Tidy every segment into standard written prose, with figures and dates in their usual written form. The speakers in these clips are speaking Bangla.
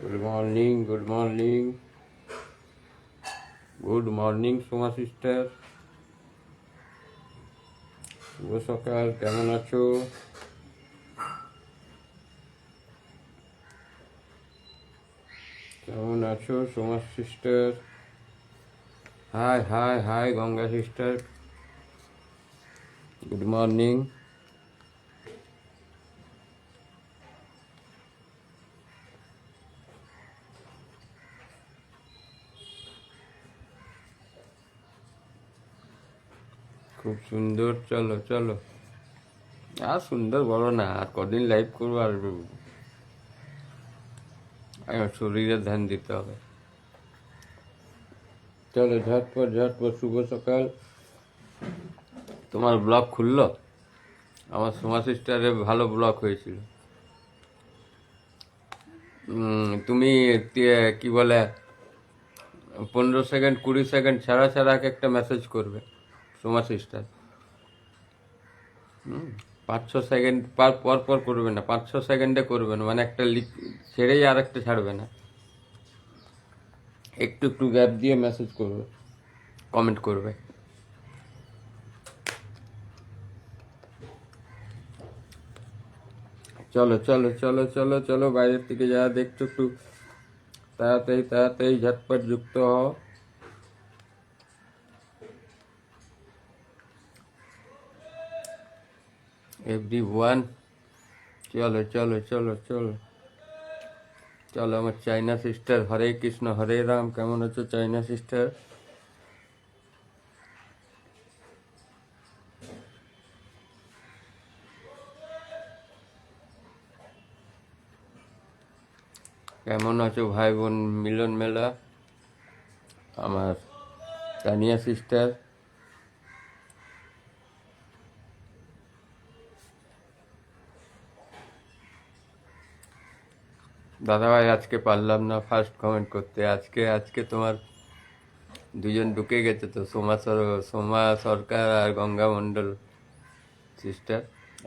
Good morning, good morning Soma sister. শুভ সকাল, কেমন আছো? কেমন আছো Soma sister? Hi hi hi Ganga sister, good morning. খুব সুন্দর, চলো চলো। আর সুন্দর বলো না, আর কদিন লাইভ করবো, আর আমার শরীরে ধ্যান দিতে হবে। চলো ঝটপট ঝটপট, শুভ সকাল। তোমার ব্লগ খুললো? আমার সোমা সিস্টারে ভালো ব্লগ হয়েছিল। তুমি কি বলে 15 সেকেন্ড 20 সেকেন্ড ছাড়া ছাড়া একটা মেসেজ করবে সোমা সিস্টার। 5-6 সেকেন্ড পর পর করবে না, 5-6 সেকেন্ডে করবে না, মানে একটা ছেড়েই আর একটা ছাড়বে না, একটু একটু গ্যাপ দিয়ে মেসেজ করবে, কমেন্ট করবে। চলো চলো চলো চলো চলো, বাইরের থেকে যা দেখছো একটু তাড়াতাড়ি তাড়াতাড়ি ঝটপট যুক্ত হও। এভরিওয়ান, চলো চলো চলো চলো চলো। আমার চাইনা সিস্টার, হরে কৃষ্ণ হরে রাম, কেমন আছো চাইনা সিস্টার? কেমন আছো ভাই বোন মিলন মেলা? আমার তানিয়া সিস্টার, দাদাভাই আজকে পারলাম না ফার্স্ট কমেন্ট করতে। আজকে আজকে তোমার দুজন ঢুকে গেছে তো, সোমা সরকার আর গঙ্গা মণ্ডল সিস্টার।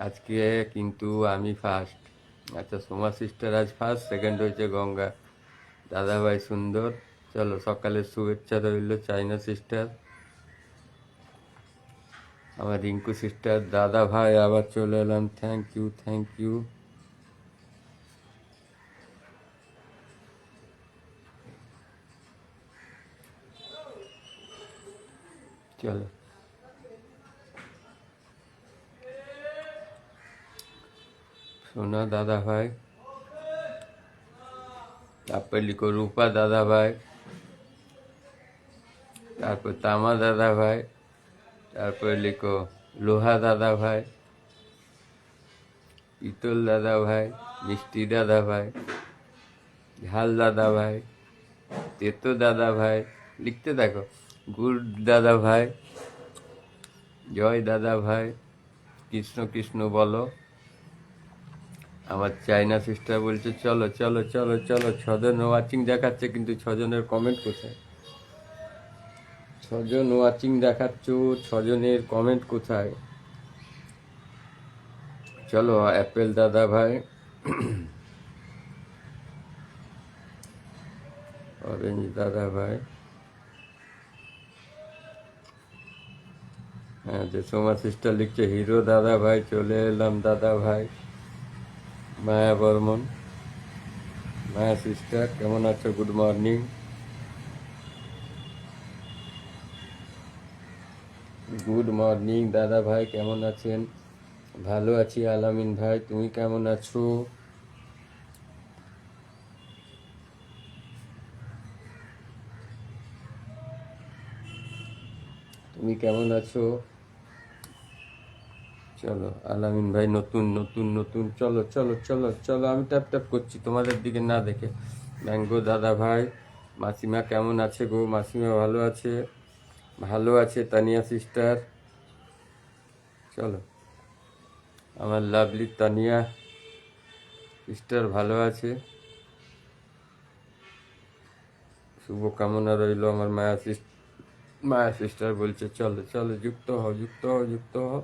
আজকে কিন্তু আমি ফার্স্ট। আচ্ছা, সোমা সিস্টার আজ ফার্স্ট, সেকেন্ড হয়েছে গঙ্গা। দাদাভাই সুন্দর। চলো, সকালের শুভেচ্ছা রইল চাইনা সিস্টার। আমার রিঙ্কু সিস্টার, দাদা ভাই আবার চলে এলাম, থ্যাংক ইউ থ্যাংক ইউ। চলো, সোনা দাদা ভাই, তারপর লিখো রূপা দাদা ভাই, তারপর তামা দাদা ভাই, তারপর লিখো লোহা দাদা ভাই, পিতল দাদা ভাই, মিষ্টি দাদা ভাই, ঝাল দাদা ভাই, তেতো দাদা ভাই, লিখতে দেখো, গুড় দাদা ভাই, জয় দাদা ভাই, কৃষ্ণ কৃষ্ণ বলো। আমার চাইনা সিস্টার বলছে চলো চলো চলো চলো। 6জন ওয়াচিং দেখাচ্ছে, কিন্তু 6জনের কমেন্ট কোথায়? 6জন ওয়াচিং দেখাচ্ছ, 6জনের কমেন্ট কোথায়? চলো, অ্যাপেল দাদা ভাই, অরেঞ্জ দাদা ভাই, হ্যাঁ যে সোমা সিস্টার লিখছে হিরো দাদা ভাই, চলে এলাম দাদা ভাই। মায়া বর্মন, মায়া সিস্টার কেমন আছো? Good morning. গুড মর্নিং দাদা ভাই, কেমন আছেন? ভালো আছি আলামিন ভাই, তুমি কেমন আছো? তুমি কেমন আছো? চলো আলামিন ভাই, নতুন নতুন নতুন, চলো চলো চলো চলো। আমি ট্যাপ ট্যাপ করছি তোমাদের দিকে না দেখে। ম্যাঙ্গো দাদা ভাই, মাসিমা কেমন আছে গো? মাসিমা ভালো আছে, ভালো আছে। তানিয়া সিস্টার, চলো। আমার লাভলি তানিয়া সিস্টার ভালো আছে, শুভকামনা রইল। আমার মায়া সিস্টার বলছে চলো চলো, যুক্ত হও যুক্ত হও যুক্ত হও।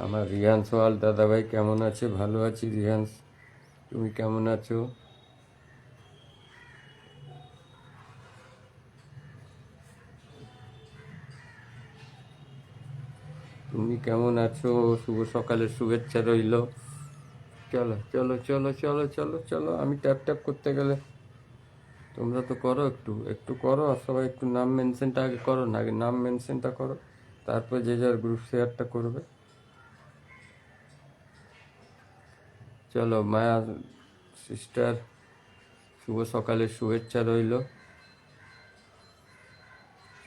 আমার রিহান্স ওয়াল দাদাভাই কেমন আছে? ভালো আছি রিহান্স, তুমি কেমন আছো? তুমি কেমন আছো? শুভ সকালের শুভেচ্ছা রইল। চলো চলো চলো চলো চলো চলো, আমি ট্যাপ ট্যাপ করতে গেলে তোমরা তো করো, একটু একটু করো, আর সবাই একটু নাম মেনশনটা আগে করো না, আগে নাম মেনশনটা করো, তারপর যে যার গ্রুপ শেয়ারটা করবে। চলো মায়া সিস্টার, শুভ সকালের শুভেচ্ছা রইল।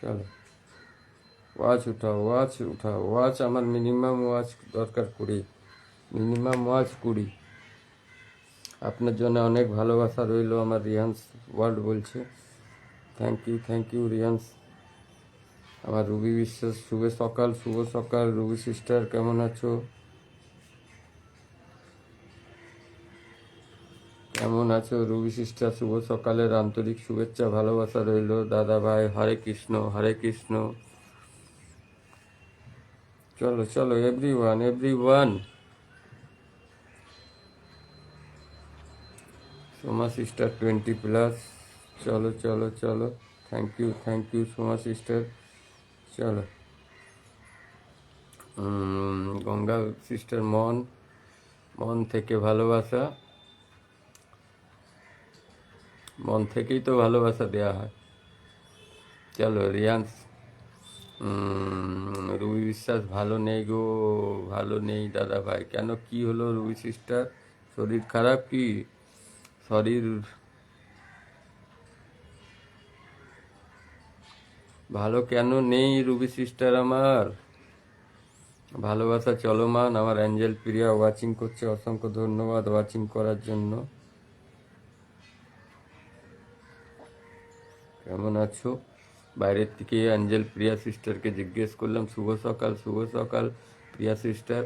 চলো ওয়াচ উঠাও, ওয়াচ উঠাও, ওয়াচ আমার মিনিমাম ওয়াচ দরকার 20, মিনিমাম ওয়াচ 20। আপনার জন্য অনেক ভালোবাসা রইল, আমার রিহান্স ওয়ার্ল্ড বলছে। Thank you Rihans. আমার রুবি বিশ্বাস, শুভ সকাল, শুভ সকাল রুবি সিস্টার, কেমন আছো? কেমন আছো রুবি সিস্টার? শুভ সকালের আন্তরিক শুভেচ্ছা ভালোবাসা রইল দাদা ভাই। হরে কৃষ্ণ, হরে কৃষ্ণ। চলো চলো এভরিওয়ান, এভরিওয়ান। সোমা সিস্টার 20+। চলো চলো চলো, থ্যাংক ইউ সোমা সিস্টার। চলো গঙ্গা সিস্টার, মন মন থেকে ভালোবাসা, মন থেকেই তো ভালোবাসা দেওয়া হয়। চলো রিয়ান্স, রুবি বিশ্বাস ভালো নেই গো, ভালো নেই দাদা ভাই। কেন, কি হলো রুবি সিস্টার? শরীর খারাপ কি? শরীর ভালো কেন নেই রুবি সিস্টার আমার? ভালোবাসা চলমান। আমার অ্যাঞ্জেল প্রিয়া ওয়াচিং করছে, অসংখ্য ধন্যবাদ ওয়াচিং করার জন্য। কেমন আছো? বাইরের থেকে অ্যাঞ্জেল প্রিয়া সিস্টারকে জিজ্ঞেস করলাম, শুভ সকাল, শুভ সকাল প্রিয়া সিস্টার।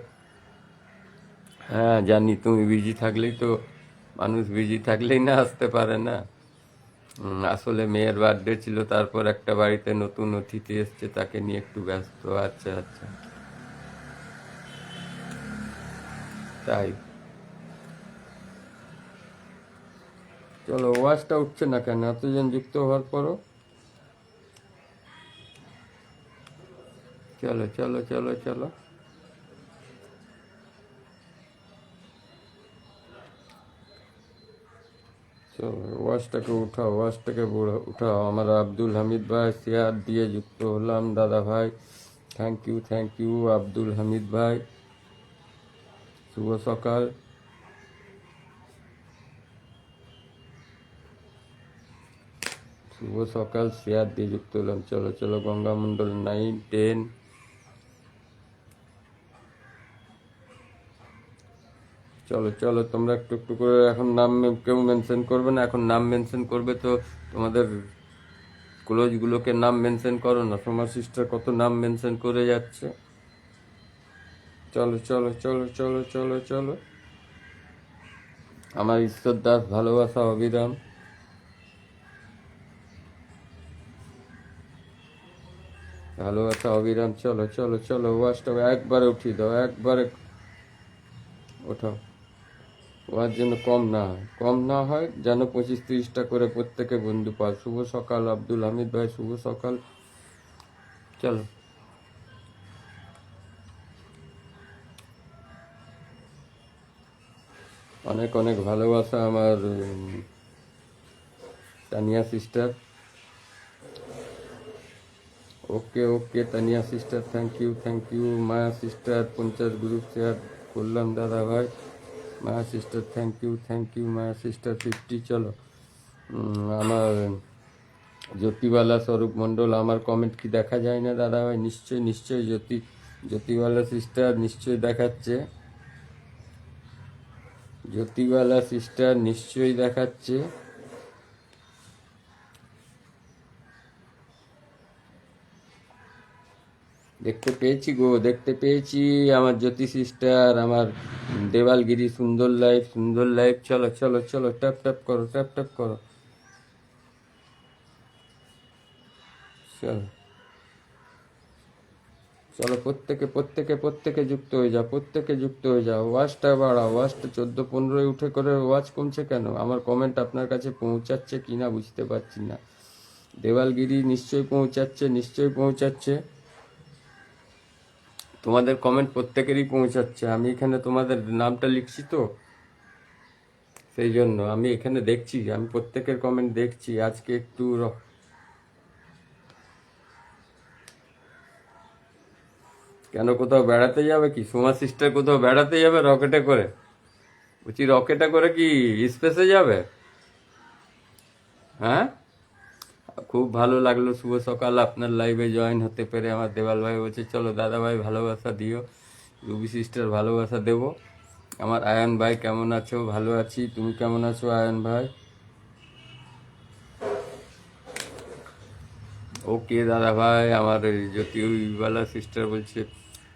হ্যাঁ জানি, তুমি বিজি থাকলেই তো, মানুষ বিজি থাকলেই না আসতে পারে না। আসলে মেয়ের বার্থডে ছিল, তারপর একটা বাড়িতে নতুন অতিথি এসছে, তাকে নিয়ে একটু ব্যস্ত। আচ্ছা আচ্ছা, তাই। চলো, ওয়াজটা উঠছে না কেন এতজন যুক্ত হওয়ার পরও? চলো চলো চলো চলো, ওয়াজটাকে উঠাও, ওয়াজটাকে উঠাও। আমার আব্দুল হামিদ ভাই শেয়ার দিয়ে যুক্ত হলাম দাদা ভাই। থ্যাংক ইউ আব্দুল হামিদ ভাই। শুভ সকাল। শুভ সকাল, শেয়ার দিয়ে যুক্ত হলাম। চলো চলো, গঙ্গা মণ্ডল 9, 10। চলো চলো, তোমরা একটু একটু করে এখন নাম কেউ মেনশন করবে না, এখন নাম মেনশন করবে তো তোমাদের ক্লোজগুলোকে নাম মেনশন করো না। সোমা সিস্টার কত নাম মেনশন করে যাচ্ছে। চলো চলো চলো চলো চলো চলো, আমার ঈশ্বর দাস ভালোবাসা অবিরাম, ভালোবাসা অবিরাম। চলো চলো চলো, ওয়াজটা একবারে উঠিয়ে দাও, একবারে ওঠাও। ওয়াজ যেন কম না হয়, কম না হয়, যেন 25-30টা করে প্রত্যেকে বন্ধু পায়। শুভ সকাল আব্দুল হামিদ ভাই, শুভ সকাল। চলো, অনেক অনেক ভালোবাসা আমার Tania sister. Okay okay Tania sister, thank you Maya sister. 50 group share করলাম দাদা ভাই। Maya sister thank you Maya sister 50। চলো আমার জ্যোতিবালা স্বরূপ মণ্ডল, আমার কমেন্ট কি দেখা যায় না দাদা ভাই? নিশ্চয়ই জ্যোতিবালা সিস্টার নিশ্চয়ই দেখাচ্ছে, জ্যোতিবালা সিস্টার নিশ্চয়ই দেখাচ্ছে। দেখতে পেয়েছি গো, দেখতে পেয়েছি আমার জ্যোতি সিস্টার, আমার দেওয়ালগিরি সুন্দর লাইফ, সুন্দর লাইফ। চলো চলো চলো, ট্যাপ ট্যাপ করো, ট্যাপ ট্যাপ করো। চলো চলো প্রত্যেকে প্রত্যেকে প্রত্যেকে যুক্ত হয়ে যাও, প্রত্যেকে যুক্ত হয়ে যাও। ওয়াচটা বাড়াও, ওয়াচটা 14-15 উঠে করে ওয়াচ কমছে কেন? আমার কমেন্ট আপনার কাছে পৌঁছাচ্ছে কি না বুঝতে পারছি না। দেওয়ালগিরি নিশ্চয়ই পৌঁছাচ্ছে, নিশ্চয়ই পৌঁছাচ্ছে। তোমাদের কমেন্ট প্রত্যেকেরই পৌঁছাচ্ছে। আমি এখানে তোমাদের নামটা লিখছি তো, সেই জন্য আমি এখানে দেখছি, আমি প্রত্যেকের কমেন্ট দেখছি। আজকে একটু কেন কোথাও বেড়াতে যাবে কি? সোমা সিস্টার কোথাও বেড়াতে যাবে রকেটে করে? বলছি রকেটে করে কি স্পেসে যাবে? হ্যাঁ, খুব ভালো লাগলো শুভ সকাল আপনার লাইভে জয়েন হতে পেরে। আমার দেওয়াল ভাই বলছে চলো দাদা ভাই ভালোবাসা দিও। রুবি সিস্টার ভালোবাসা দেবো। আমার আয়ন ভাই কেমন আছো? ভালো আছি, তুমি কেমন আছো আয়ন ভাই? ওকে দাদা ভাই। আমার জ্যোতিবালা সিস্টার বলছে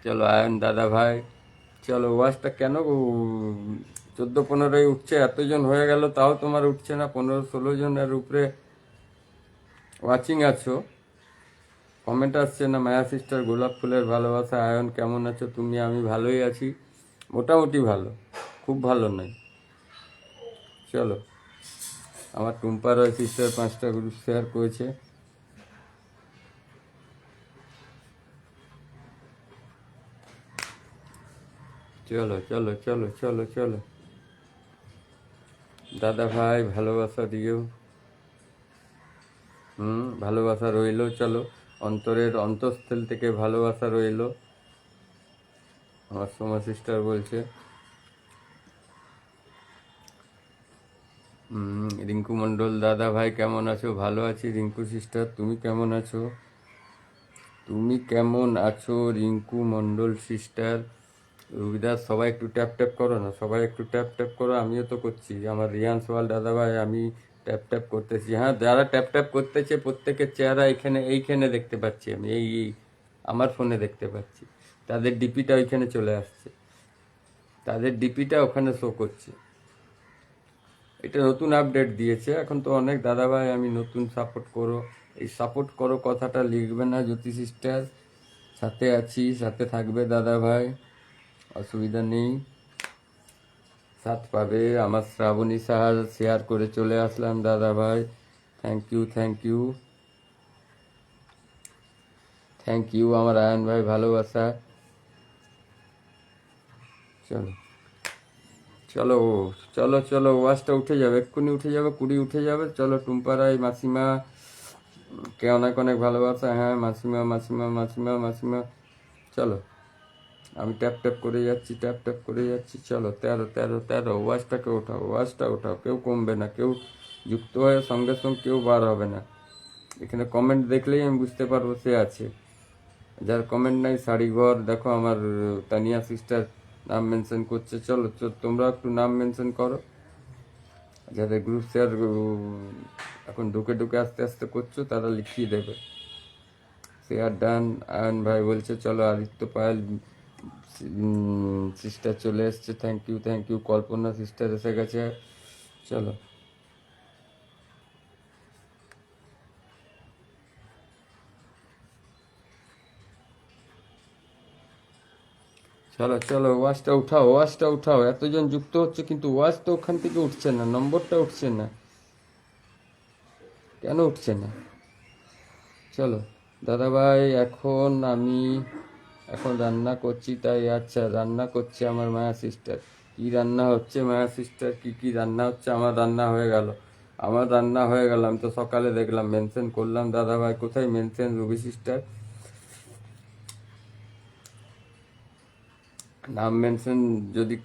চলো আয়ন দাদা ভাই চলো। ওয়াচটা কেন 14-15 উঠছে? এতজন হয়ে গেল তাও তোমার উঠছে না? 15-16 জনের উপরে ওয়াচিং আছো, কমেন্ট আসছে না। মায়া সিস্টার গোলাপ ফুলের ভালোবাসা। আয়ন কেমন আছো তুমি? আমি ভালোই আছি, মোটামুটি ভালো, খুব ভালো নয়। চলো, আমার টুম্পা রয় সিস্টার 5টা গ্রুপ শেয়ার করেছে। চলো চলো চলো চলো চলো দাদা ভাই ভালোবাসা দিও। ভালোবাসা রইলো। চলো, অন্তরের অন্তঃস্থল থেকে ভালোবাসা রইলো। আমার সোমা সিস্টার বলছে রিঙ্কু মণ্ডল দাদা ভাই কেমন আছো? ভালো আছি রিঙ্কু সিস্টার, তুমি কেমন আছো? তুমি কেমন আছো রিঙ্কু মণ্ডল সিস্টার? রবিদাস সবাই একটু ট্যাপ ট্যাপ করো না, সবাই একটু ট্যাপ ট্যাপ করো। আমিও তো করছি। আমার রিয়ান সোয়াল দাদা ভাই আমি ট্যাপ ট্যাপ করতেছি। হ্যাঁ, যারা ট্যাপ ট্যাপ করতেছে প্রত্যেকের চেহারা এইখানে দেখতে পাচ্ছি আমি। এই আমার ফোনে দেখতে পাচ্ছি। তাদের ডিপিটা ওইখানে চলে আসছে, তাদের ডিপিটা ওখানে শো করছে। এটা নতুন আপডেট দিয়েছে এখন। তো অনেক দাদা ভাই আমি নতুন সাপোর্ট করো, এই সাপোর্ট করো কথাটা লিখবে না জ্যোতি সিস্টার। সাথে আছি, সাথে থাকবে দাদা ভাই, অসুবিধা নেই, সাথ পাবে। আমার শ্রাবণী সাহা শেয়ার করে চলে আসলাম দাদা ভাই। Thank you thank you thank you আমার আয়ন ভাই ভালোবাসা। চলো চলো চলো চলো, ওয়াজটা উঠে যাবে, এক্ষুনি উঠে যাবে, 20 উঠে যাবে। চলো টুম্পারাই মাসিমা কে অনেক অনেক ভালোবাসা। হ্যাঁ মাসিমা মাসিমা মাসিমা মাসিমা। চলো, আমি ট্যাপ ট্যাপ করে যাচ্ছি, ট্যাপ ট্যাপ করে যাচ্ছি। চলো 13 ওয়াজটাকে ওঠাও, ওয়াজটা ওঠাও। কেউ কমবে না, কেউ যুক্ত হয়ে সঙ্গে সঙ্গে কেউ বার হবে না। এখানে কমেন্ট দেখলেই আমি বুঝতে পারবো সে আছে। যার কমেন্ট নাই শাড়িঘর দেখো আমার তানিয়া সিস্টার নাম মেনশন করছে। চলো তোমরা একটু নাম মেনশন করো। যাদের গ্রুপ শেয়ার এখন ঢুকে ঢুকে আস্তে আস্তে করছো তারা লিখিয়ে দেবে। Share done. আয়ন ভাই বলছে চলো। আদিত্য পায়েল সিস্টার চলে এসছে, thank you thank you. Kalpana sister এসে গেছে। চলো চলো চলো, ওয়াজটা উঠাও, ওয়াজটা উঠাও। এতজন যুক্ত হচ্ছে কিন্তু ওয়াজ তো ওখান থেকে উঠছে না, নম্বরটা উঠছে না, কেন উঠছে না? চলো দাদা ভাই, এখন রান্না করছি তাই। আচ্ছা, রান্না করছে আমার মায়া সিস্টার। কি রান্না হচ্ছে মায়া সিস্টার? কি কি রান্না হচ্ছে? আমার রান্না হয়ে গেল, আমার রান্না হয়ে গেল। আমি তো সকালে দেখলাম, মেনশন করলাম দাদা ভাই। কোথায় মেনশন রুবি সিস্টার? নাম মেনশন যদি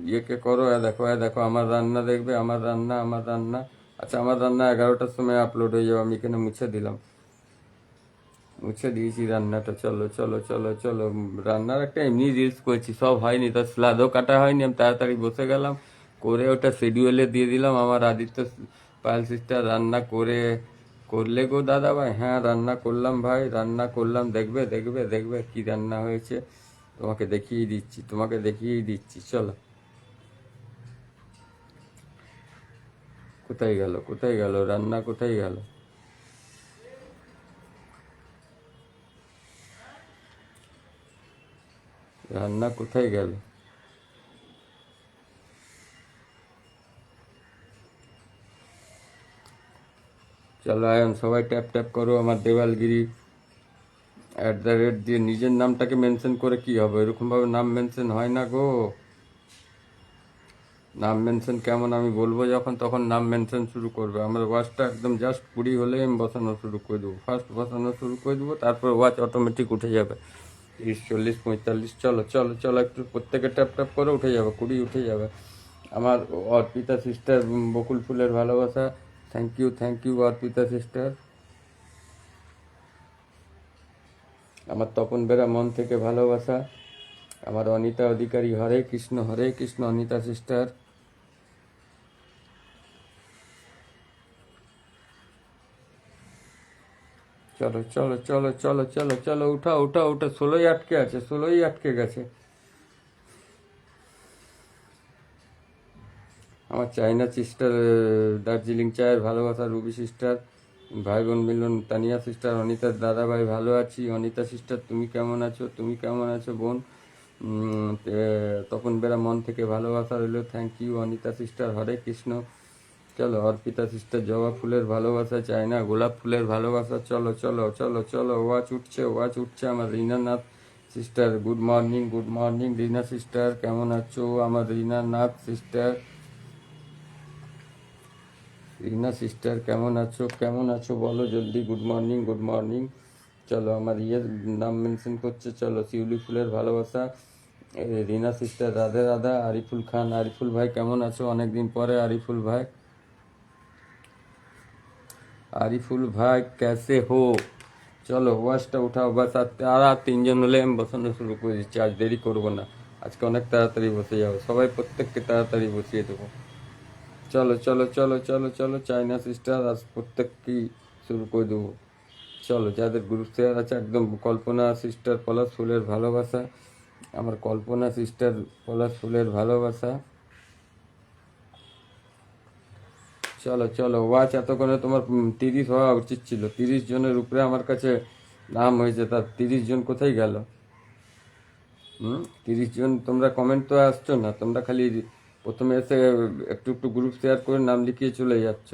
ইয়েকে করো। দেখো দেখো আমার রান্না দেখবে, আমার রান্না, আমার রান্না। আচ্ছা, আমার রান্না 11টার সময় আপলোড হয়ে যাবে। আমি এখানে মুছে দিলাম, মুছে দিয়েছি রান্নাটা। চলো চলো চলো চলো, রান্নার একটা এমনি রিলস করেছি, সব হয়নি, তার স্লাদও কাটা হয়নি। আমি তাড়াতাড়ি বসে গেলাম, করে ওটা শিডিউলে দিয়ে দিলাম। আমার আদিত্য পায়েল সিস্টার রান্না করলে গো দাদা ভাই। হ্যাঁ রান্না করলাম ভাই, রান্না করলাম। দেখবে দেখবে দেখবে কি রান্না হয়েছে, তোমাকে দেখিয়ে দিচ্ছি, তোমাকে দেখিয়েই দিচ্ছি। চলো, কোথায় গেল, কোথায় গেল রান্না, কোথায় গেল? রান্না কোথায় গেল? চলো আয়ন, সবাই ট্যাপ ট্যাপ করো। আমার দেওয়ালগিরি @ দিয়ে নিজের নামটাকে মেনশন করে কি হবে? এরকমভাবে নাম মেনশন হয় না গো। নাম মেনশন কেমন আমি বলবো যখন, তখন নাম মেনশন শুরু করবে। আমার ওয়াচটা একদম জাস্ট 20 হলেই আমি বসানো শুরু করে দেবো, ফার্স্ট বসানো শুরু করে দেবো, তারপর ওয়াচ অটোমেটিক উঠে যাবে। 30, 40, 45। চলো চলো চলো, একটু প্রত্যেকে ট্যাপ ট্যাপ করে উঠে যাবে, 20 উঠে যাবে। আমার অর্পিতা সিস্টার, বকুল ফুলের ভালোবাসা, থ্যাংক ইউ অর্পিতা সিস্টার। আমার তপন বেরা মন থেকে ভালোবাসা। আমার অনিতা অধিকারী, হরে কৃষ্ণ অনিতা সিস্টার। চলো চলো চলো চলো চলো চলো, উঠাও উঠাও উঠা, 16ই আটকে আছে, 16ই আটকে গেছে। আমার চাইনা সিস্টার, দার্জিলিং চায়ের ভালোবাসা, রুবি সিস্টার, ভাই বোন মিলন, তানিয়া সিস্টার, অনিতার দাদা ভাই, ভালো আছি। অনিতা সিস্টার তুমি কেমন আছো? তুমি কেমন আছো বোন? তপন বেরা মন থেকে ভালোবাসা রইল, থ্যাংক ইউ অনিতা সিস্টার, হরে কৃষ্ণ। চলো অর্পিতা সিস্টার, জবা ফুলের ভালোবাসা, চায়না গোলাপ ফুলের ভালোবাসা। চলো চলো চলো চলো, ওয়াচ উঠছে ওয়াচ উঠছে। আমার Rinanath sister, good morning Rina sister, কেমন আছো? আমার রীনানাথ সিস্টার, রীনা সিস্টার কেমন আছো বলো জলদি, গুড মর্নিং। চলো আমার নাম মেনশন করছে। চলো শিউলি ফুলের ভালোবাসা, রীনা সিস্টার, রাধে রাধা। আরিফুল খান, আরিফুল ভাই কেমন আছো? অনেকদিন পরে আরিফুল ভাই, আরিফুল ভাই कैसे हो? চলো ওয়াচটা উঠাও বাস। আর 3জন হলে আমি বসানো শুরু করে দিচ্ছি, আজ দেরি করবো না। আজকে অনেক তাড়াতাড়ি বসে যাবো, সবাই প্রত্যেককে তাড়াতাড়ি বসিয়ে দেবো। চলো চলো চলো চলো চলো, চাইনা সিস্টার আজ প্রত্যেককেই শুরু করে দেবো। চলো যাদের গ্রুপ শেয়ার আছে একদম, কল্পনা সিস্টার, পলাশ ফুলের ভালোবাসা। আমার কল্পনা সিস্টার, পলাশ ফুলের ভালোবাসা। চলো চলো, ওয়াচ এতক্ষণে তোমার 30 হওয়া উচিত ছিল। 30 জনের উপরে আমার কাছে নাম হয়েছে, তার 30 জন কোথায় গেল? 30 জন তোমরা কমেন্ট তো আসছো না, তোমরা খালি প্রথমে এসে একটু একটু গ্রুপ শেয়ার করে নাম লিখিয়ে চলে যাচ্ছ।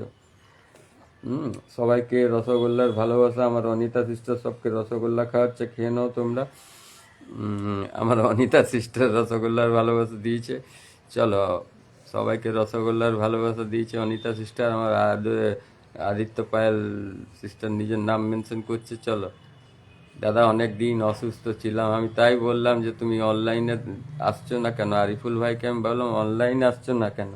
সবাইকে রসগোল্লার ভালোবাসা। আমার অনিতা সিস্টার সবকে রসগোল্লা খাওয়াচ্ছে, খেয়ে নাও তোমরা। আমার অনিতা সিস্টার রসগোল্লার ভালোবাসা দিয়েছে। চলো সবাইকে রসগোল্লার ভালোবাসা দিয়েছে অনিতা সিস্টার। আমার আদিত্য পায়েল সিস্টার নিজের নাম মেনশন করছে। চলো দাদা, অনেক দিন অসুস্থ ছিলাম, আমি তাই বললাম যে তুমি অনলাইনে আসছো না কেন। আরিফুল ভাইকে আমি বললাম অনলাইনে আসছো না কেন,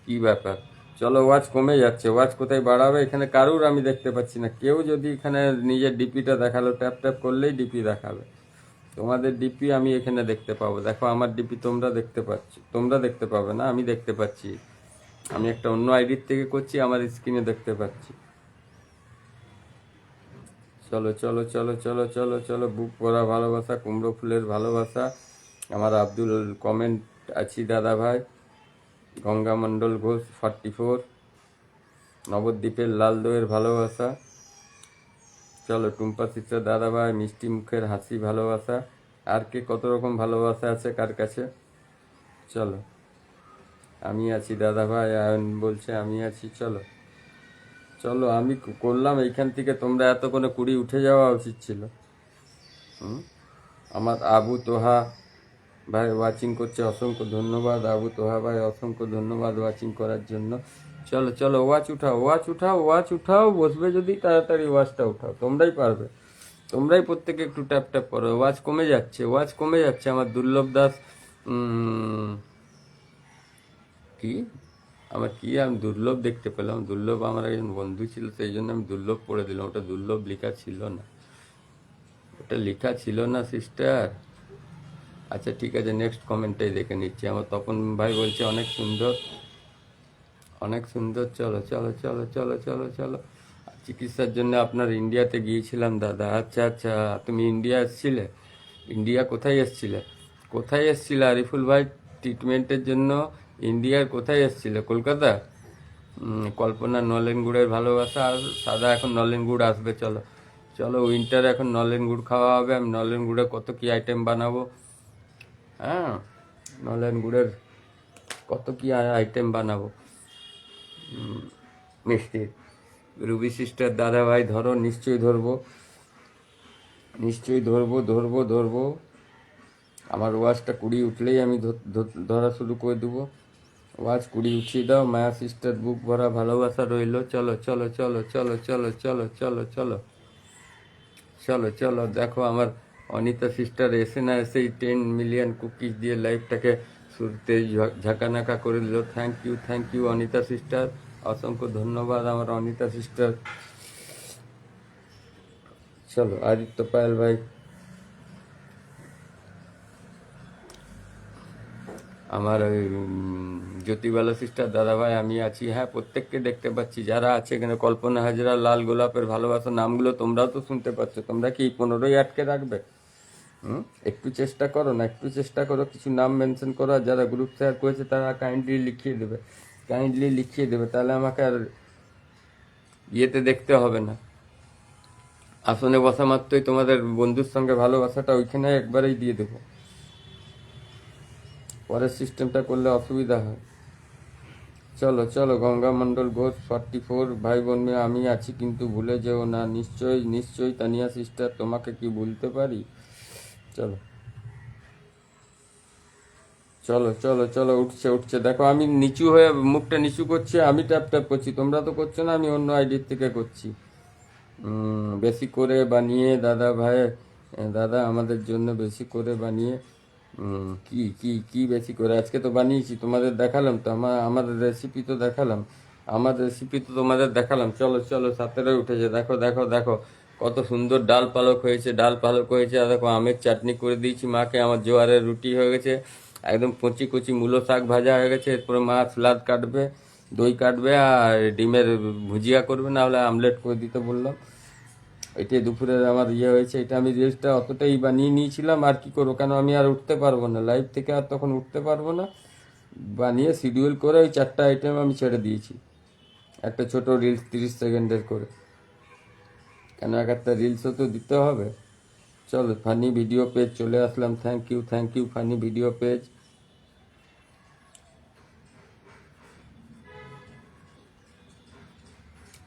কি ব্যাপার? চলো ওয়াচ কমে যাচ্ছে, ওয়াচ কোথায় বাড়াবে? এখানে কারুর আমি দেখতে পাচ্ছি না। কেউ যদি এখানে নিজের ডিপিটা দেখালো, ট্যাপ ট্যাপ করলেই ডিপি দেখাবে। তোমাদের ডিপি আমি এখানে দেখতে পাবো। দেখো আমার ডিপি তোমরা দেখতে পাচ্ছ, তোমরা দেখতে পাবে না, আমি দেখতে পাচ্ছি। আমি একটা অন্য আইডির থেকে করছি, আমার স্ক্রিনে দেখতে পাচ্ছি। চলো চলো চলো চলো চলো চলো, বুক পড়া ভালোবাসা, কুমড়ো ফুলের ভালোবাসা। আমার আব্দুল কমেন্ট আছি দাদা ভাই। গঙ্গা মণ্ডল ঘোষ 44, নবদ্বীপের লাল দইয়ের ভালোবাসা। চলো টুম্পা সিস্টার, দাদা ভাই মিষ্টি মুখের হাসি ভালোবাসা। আর কে কত রকম ভালোবাসা আছে কার কাছে? চলো আমি আছি দাদা ভাই, আয়ন বলছে আমি আছি। চলো চলো, আমি করলাম এইখান থেকে, তোমরা এতক্ষণে 20 উঠে যাওয়া উচিত ছিল। আমার আবু তোহা ভাই ওয়াচিং করছে, অসংখ্য ধন্যবাদ আবু তোহা ভাই, অসংখ্য ধন্যবাদ ওয়াচিং করার জন্য। চলো চলো ওয়াচ উঠাও, ওয়াচ উঠাও, ওয়াচ উঠাও। বসবে যদি তাড়াতাড়ি ওয়াচটা উঠাও, তোমরাই পারবে। তোমরাই প্রত্যেকে একটু ট্যাপ ট্যাপ করো। ওয়াচ কমে যাচ্ছে, ওয়াচ কমে যাচ্ছে। আমার দুর্লভ দাস, কি আমার কি আমি দুর্লভ দেখতে পেলাম? দুর্লভ আমার একজন বন্ধু ছিল, সেই জন্য আমি দুর্লভ পড়ে দিলাম। ওটা দুর্লভ লেখা ছিল না, ওটা লেখা ছিল না সিস্টার। আচ্ছা ঠিক আছে, নেক্সট কমেন্টটাই দেখে নিচ্ছি। আমার তপন ভাই বলছে অনেক সুন্দর, অনেক সুন্দর। চলো চলো চলো চলো চলো চলো। চিকিৎসার জন্য আপনার ইন্ডিয়াতে গিয়েছিলাম দাদা। আচ্ছা আচ্ছা, তুমি ইন্ডিয়া এসছিলে? ইন্ডিয়া কোথায় এসছিলে? কোথায় এসছিলে আরিফুল ভাই ট্রিটমেন্টের জন্য? ইন্ডিয়ার কোথায় এসছিলে? কলকাতা? কল্পনা নলেন গুড়ের ভালোবাসা। আর সাদা এখন নলেন গুড় আসবে। চলো চলো, উইন্টার এখন নলেন গুড় খাওয়া হবে। আমি নলেন গুড়ে কত কি আইটেম বানাবো। হ্যাঁ, নলেন গুড়ের কত কি আইটেম বানাবো মিষ্টির। রুবি সিস্টার দাদা ভাই ধরো, নিশ্চয়ই ধরবো, নিশ্চয়ই ধরবো ধরবো ধরবো। আমার ওয়াজটা 20 উঠলেই আমি ধরা শুরু করে দেবো। ওয়াজ 20 উঠিয়ে দাও। মায়া সিস্টার বুক ভরা ভালোবাসা রইলো। চলো চলো চলো চলো চলো চলো চলো চলো চলো চলো। দেখো আমার অনিতা সিস্টার এসে না এসেই 10 মিলিয়ন কুকিজ দিয়ে লাইফটাকে শুরুতে ঝাঁকানাকা করে দিল। থ্যাংক ইউ অনিতা সিস্টার, অসংখ্য ধন্যবাদ আমার অনিতা সিস্টার। চলো আদিত্য পায়েল ভাই, আমার ওই জ্যোতিবালা সিস্টার দাদা ভাই, আমি আছি। হ্যাঁ, প্রত্যেককে দেখতে পাচ্ছি যারা আছে এখানে। কল্পনা হাজরা, লাল গোলাপের ভালোবাসা, নামগুলো তোমরাও তো শুনতে পাচ্ছ। তোমরা কি 15ই আটকে রাখবে? একটু চেষ্টা করো না, একটু চেষ্টা করো, কিছু নাম মেনশন করো। আর যারা গ্রুপ শেয়ার করেছে তারা কাইন্ডলি লিখিয়ে দেবে, তাহলে আমাকে আর ইয়েতে দেখতে হবে না। আসনে বসা মাত্রই তোমাদের বন্ধুর সঙ্গে ভালোবাসাটা ওইখানে একবারেই দিয়ে দেবো। পরের সিস্টেমটা করলে অসুবিধা হয়। চলো চলো, গঙ্গা মণ্ডল ঘোষ 44, ভাই বোন মেয়ে আমি আছি কিন্তু ভুলে যেও না। নিশ্চয়ই তানিয়া সিস্টার, তোমাকে কি ভুলতে পারি। চলো চলো চলো চলো, উঠছে দেখো। আমি নিচু হয়ে মুখটা নিচু করছি, আমি ট্যাপ করছি, তোমরা তো করছো না, আমি অন্য আইডির থেকে করছি। বেশি করে বানিয়ে দাদা ভাই, দাদা আমাদের জন্য বেশি করে বানিয়ে। কি কি কি বেশি করে আজকে তো বানিয়েছি, তোমাদের দেখালাম তো। আমার রেসিপি তো দেখালাম, আমার রেসিপি তো তোমাদের দেখালাম। চলো চলো, 17 উঠেছে। দেখো দেখো দেখো কত সুন্দর ডাল পালক হয়েছে, আর দেখো আমের চাটনি করে দিয়েছি মাকে। আমার জোয়ারের রুটি হয়ে গেছে, একদম কচি কচি মূলো শাক ভাজা হয়ে গেছে। এরপরে মা স্যালাদ কাটবে, দই কাটবে, আর ডিমের ভুজিয়া করবে, না হলে আমলেট করে দিতে বললাম। এটাই দুপুরের আমার ইয়ে হয়েছে। এটা আমি রিলসটা অতটাই বানিয়ে নিয়েছিলাম। আর কি করবো, কেন আমি আর উঠতে পারবো না লাইভ থেকে, আর তখন উঠতে পারবো না। বানিয়ে শিডিউল করে ওই 4টা আইটেম আমি ছেড়ে দিয়েছি, একটা ছোট রিলস 30 সেকেন্ডের করে। কেন এক একটা রিলসও তো দিতে হবে। চলো, ফানি ভিডিও পেজ চলে আসলাম। Thank you funny video page.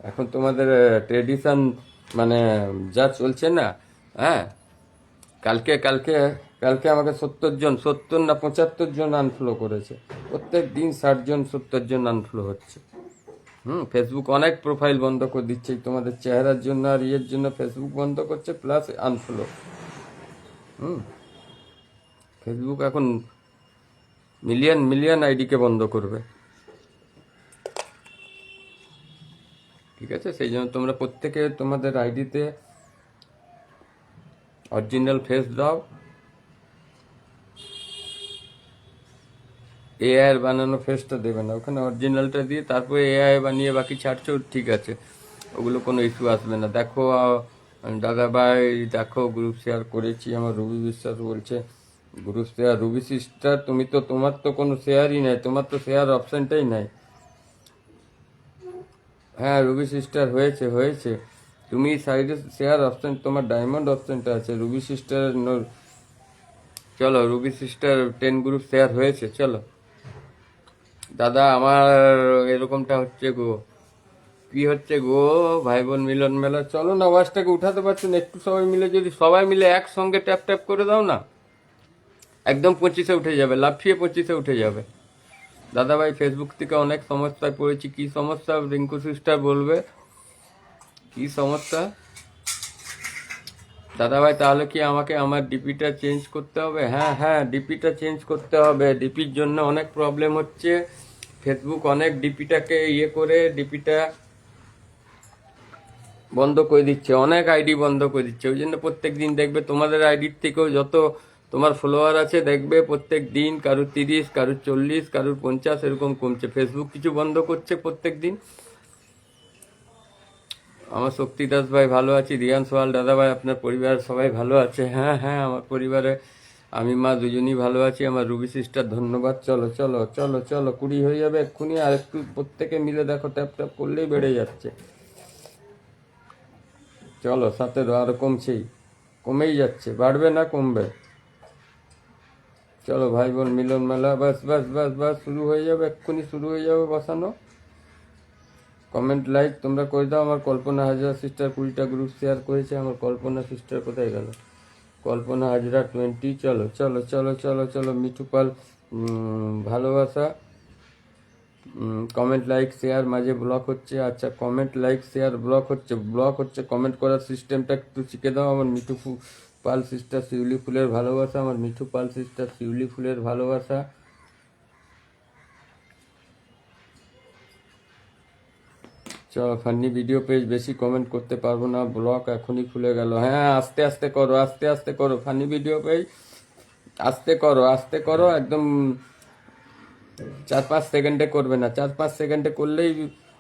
এখন তোমাদের ট্রেডিশন মানে যা চলছে না, হ্যাঁ। কালকে কালকে কালকে আমাকে 70 না 75 জন আনফলো করেছে। প্রত্যেক দিন 60 জন 70 জন আনফলো হচ্ছে। ফেসবুক অনেক প্রোফাইল বন্ধ করে দিচ্ছে তোমাদের চেহারার জন্য, আর ইয়ের জন্য ফেসবুক বন্ধ করছে, প্লাস আনফলো। ফেসবুক এখন মিলিয়ন আইডিকে বন্ধ করবে। ঠিক আছে, সেই জন্য তোমরা প্রত্যেকে তোমাদের আইডিতে অরিজিনাল ফেস দাও। এআই এর বানানো ফেসটা দেবে না, ওখানে অরিজিনালটা দিয়ে তারপরে এআই বানিয়ে বাকি ছাড়ছো, ঠিক আছে, ওগুলো কোনো ইস্যু আসবে না। দেখো দাদা ভাই, দেখো গ্রুপ শেয়ার করেছি। আমার রুবি বিশ্বাস বলছে গ্রুপ শেয়ার। রুবি সিস্টার, তোমার তো কোনো শেয়ারই নাই, তোমার তো শেয়ার অপশনটাই নাই। হ্যাঁ রুবি সিস্টার, হয়েছে। তুমি সাইডে শেয়ার অপশন, তোমার ডায়মন্ড অপশনটা আছে। রুবি সিস্টার চলো, রুবি সিস্টার 10 গ্রুপ শেয়ার হয়েছে। চলো দাদা, আমার এরকমটা হচ্ছে গো। কি হচ্ছে গো, ভাই বোন মিলন মেলা। চলো না, ওয়াজটাকে উঠাতে পারছো না একটু সবাই মিলে? যদি সবাই মিলে একসঙ্গে ট্যাপ করে দাও না, একদম 25-এ উঠে যাবে, লাফিয়ে 25-এ উঠে যাবে। দাদা ভাই, ফেসবুক থেকে অনেক সমস্যায় পড়েছি। কি সমস্যা রিঙ্কু সিস্টার বলবে, কি সমস্যা? দাদা ভাই, তাহলে কি আমাকে আমার ডিপিটা চেঞ্জ করতে হবে? হ্যাঁ, ডিপিটা চেঞ্জ করতে হবে। ডিপির জন্য অনেক প্রবলেম হচ্ছে। ফেসবুক অনেক ডিপিটাকে ইয়ে করে ডিপিটা বন্ধ করে দিচ্ছে, অনেক আইডি বন্ধ করে দিচ্ছে। ওই জন্য প্রত্যেক দিন দেখবে তোমাদের আইডির থেকেও যত তোমার ফলোয়ার আছে, দেখবে প্রত্যেক দিন কারুর 30, কারুর 40, কারুর 50 এরকম কমছে। ফেসবুক কিছু বন্ধ করছে প্রত্যেক দিন। আমার শক্তি দাস ভাই ভালো আছি। রিয়ান সোহাল দাদা ভাই, আপনার পরিবার সবাই ভালো আছে? হ্যাঁ, আমার পরিবারে আমি মা দুজনই ভালো আছি। আমার রুবি সিস্টার ধন্যবাদ। চলো চলো চলো চলো, 20 হয়ে যাবে এক্ষুনি। আর একটু প্রত্যেকে মিলে দেখো, ট্যাপ করলেই বেড়ে যাচ্ছে। চলো 17, আরো কমেই যাচ্ছে, বাড়বে না কমবে। চলো ভাই বোন মিলন মেলা, বাস বাস বাস বাস, শুরু হয়ে যাবে, এক্ষুনি শুরু হয়ে যাবে বসানো। কমেন্ট লাইক তোমরা করে দাও। আমার কল্পনা হাজরা সিস্টার 20টা গ্রুপ শেয়ার করেছে। আমার কল্পনা সিস্টার কোথায় গেল? কল্পনা হাজরা 20। চলো চলো চলো চলো চলো, মিঠু পাল ভালোবাসা। কমেন্ট লাইক শেয়ার, মাঝে ব্লক হচ্ছে। আচ্ছা, কমেন্ট লাইক শেয়ার ব্লক হচ্ছে কমেন্ট করার সিস্টেমটা একটু শিখে দাও। আমার পাল সিস্টার শিউলি ফুলের ভালোবাসা, আমার মিঠু পাল সিস্টার শিউলি ফুলের ভালোবাসা। চলো, ফান্নি ভিডিও পেজ, বেশি কমেন্ট করতে পারবো না, ব্লক এখনই খুলে গেল। হ্যাঁ, আস্তে আস্তে করো, আস্তে আস্তে করো। ফান্নি ভিডিও পেজ আস্তে করো, আস্তে করো একদম। 4-5 সেকেন্ডে করবে না, 4-5 সেকেন্ডে করলেই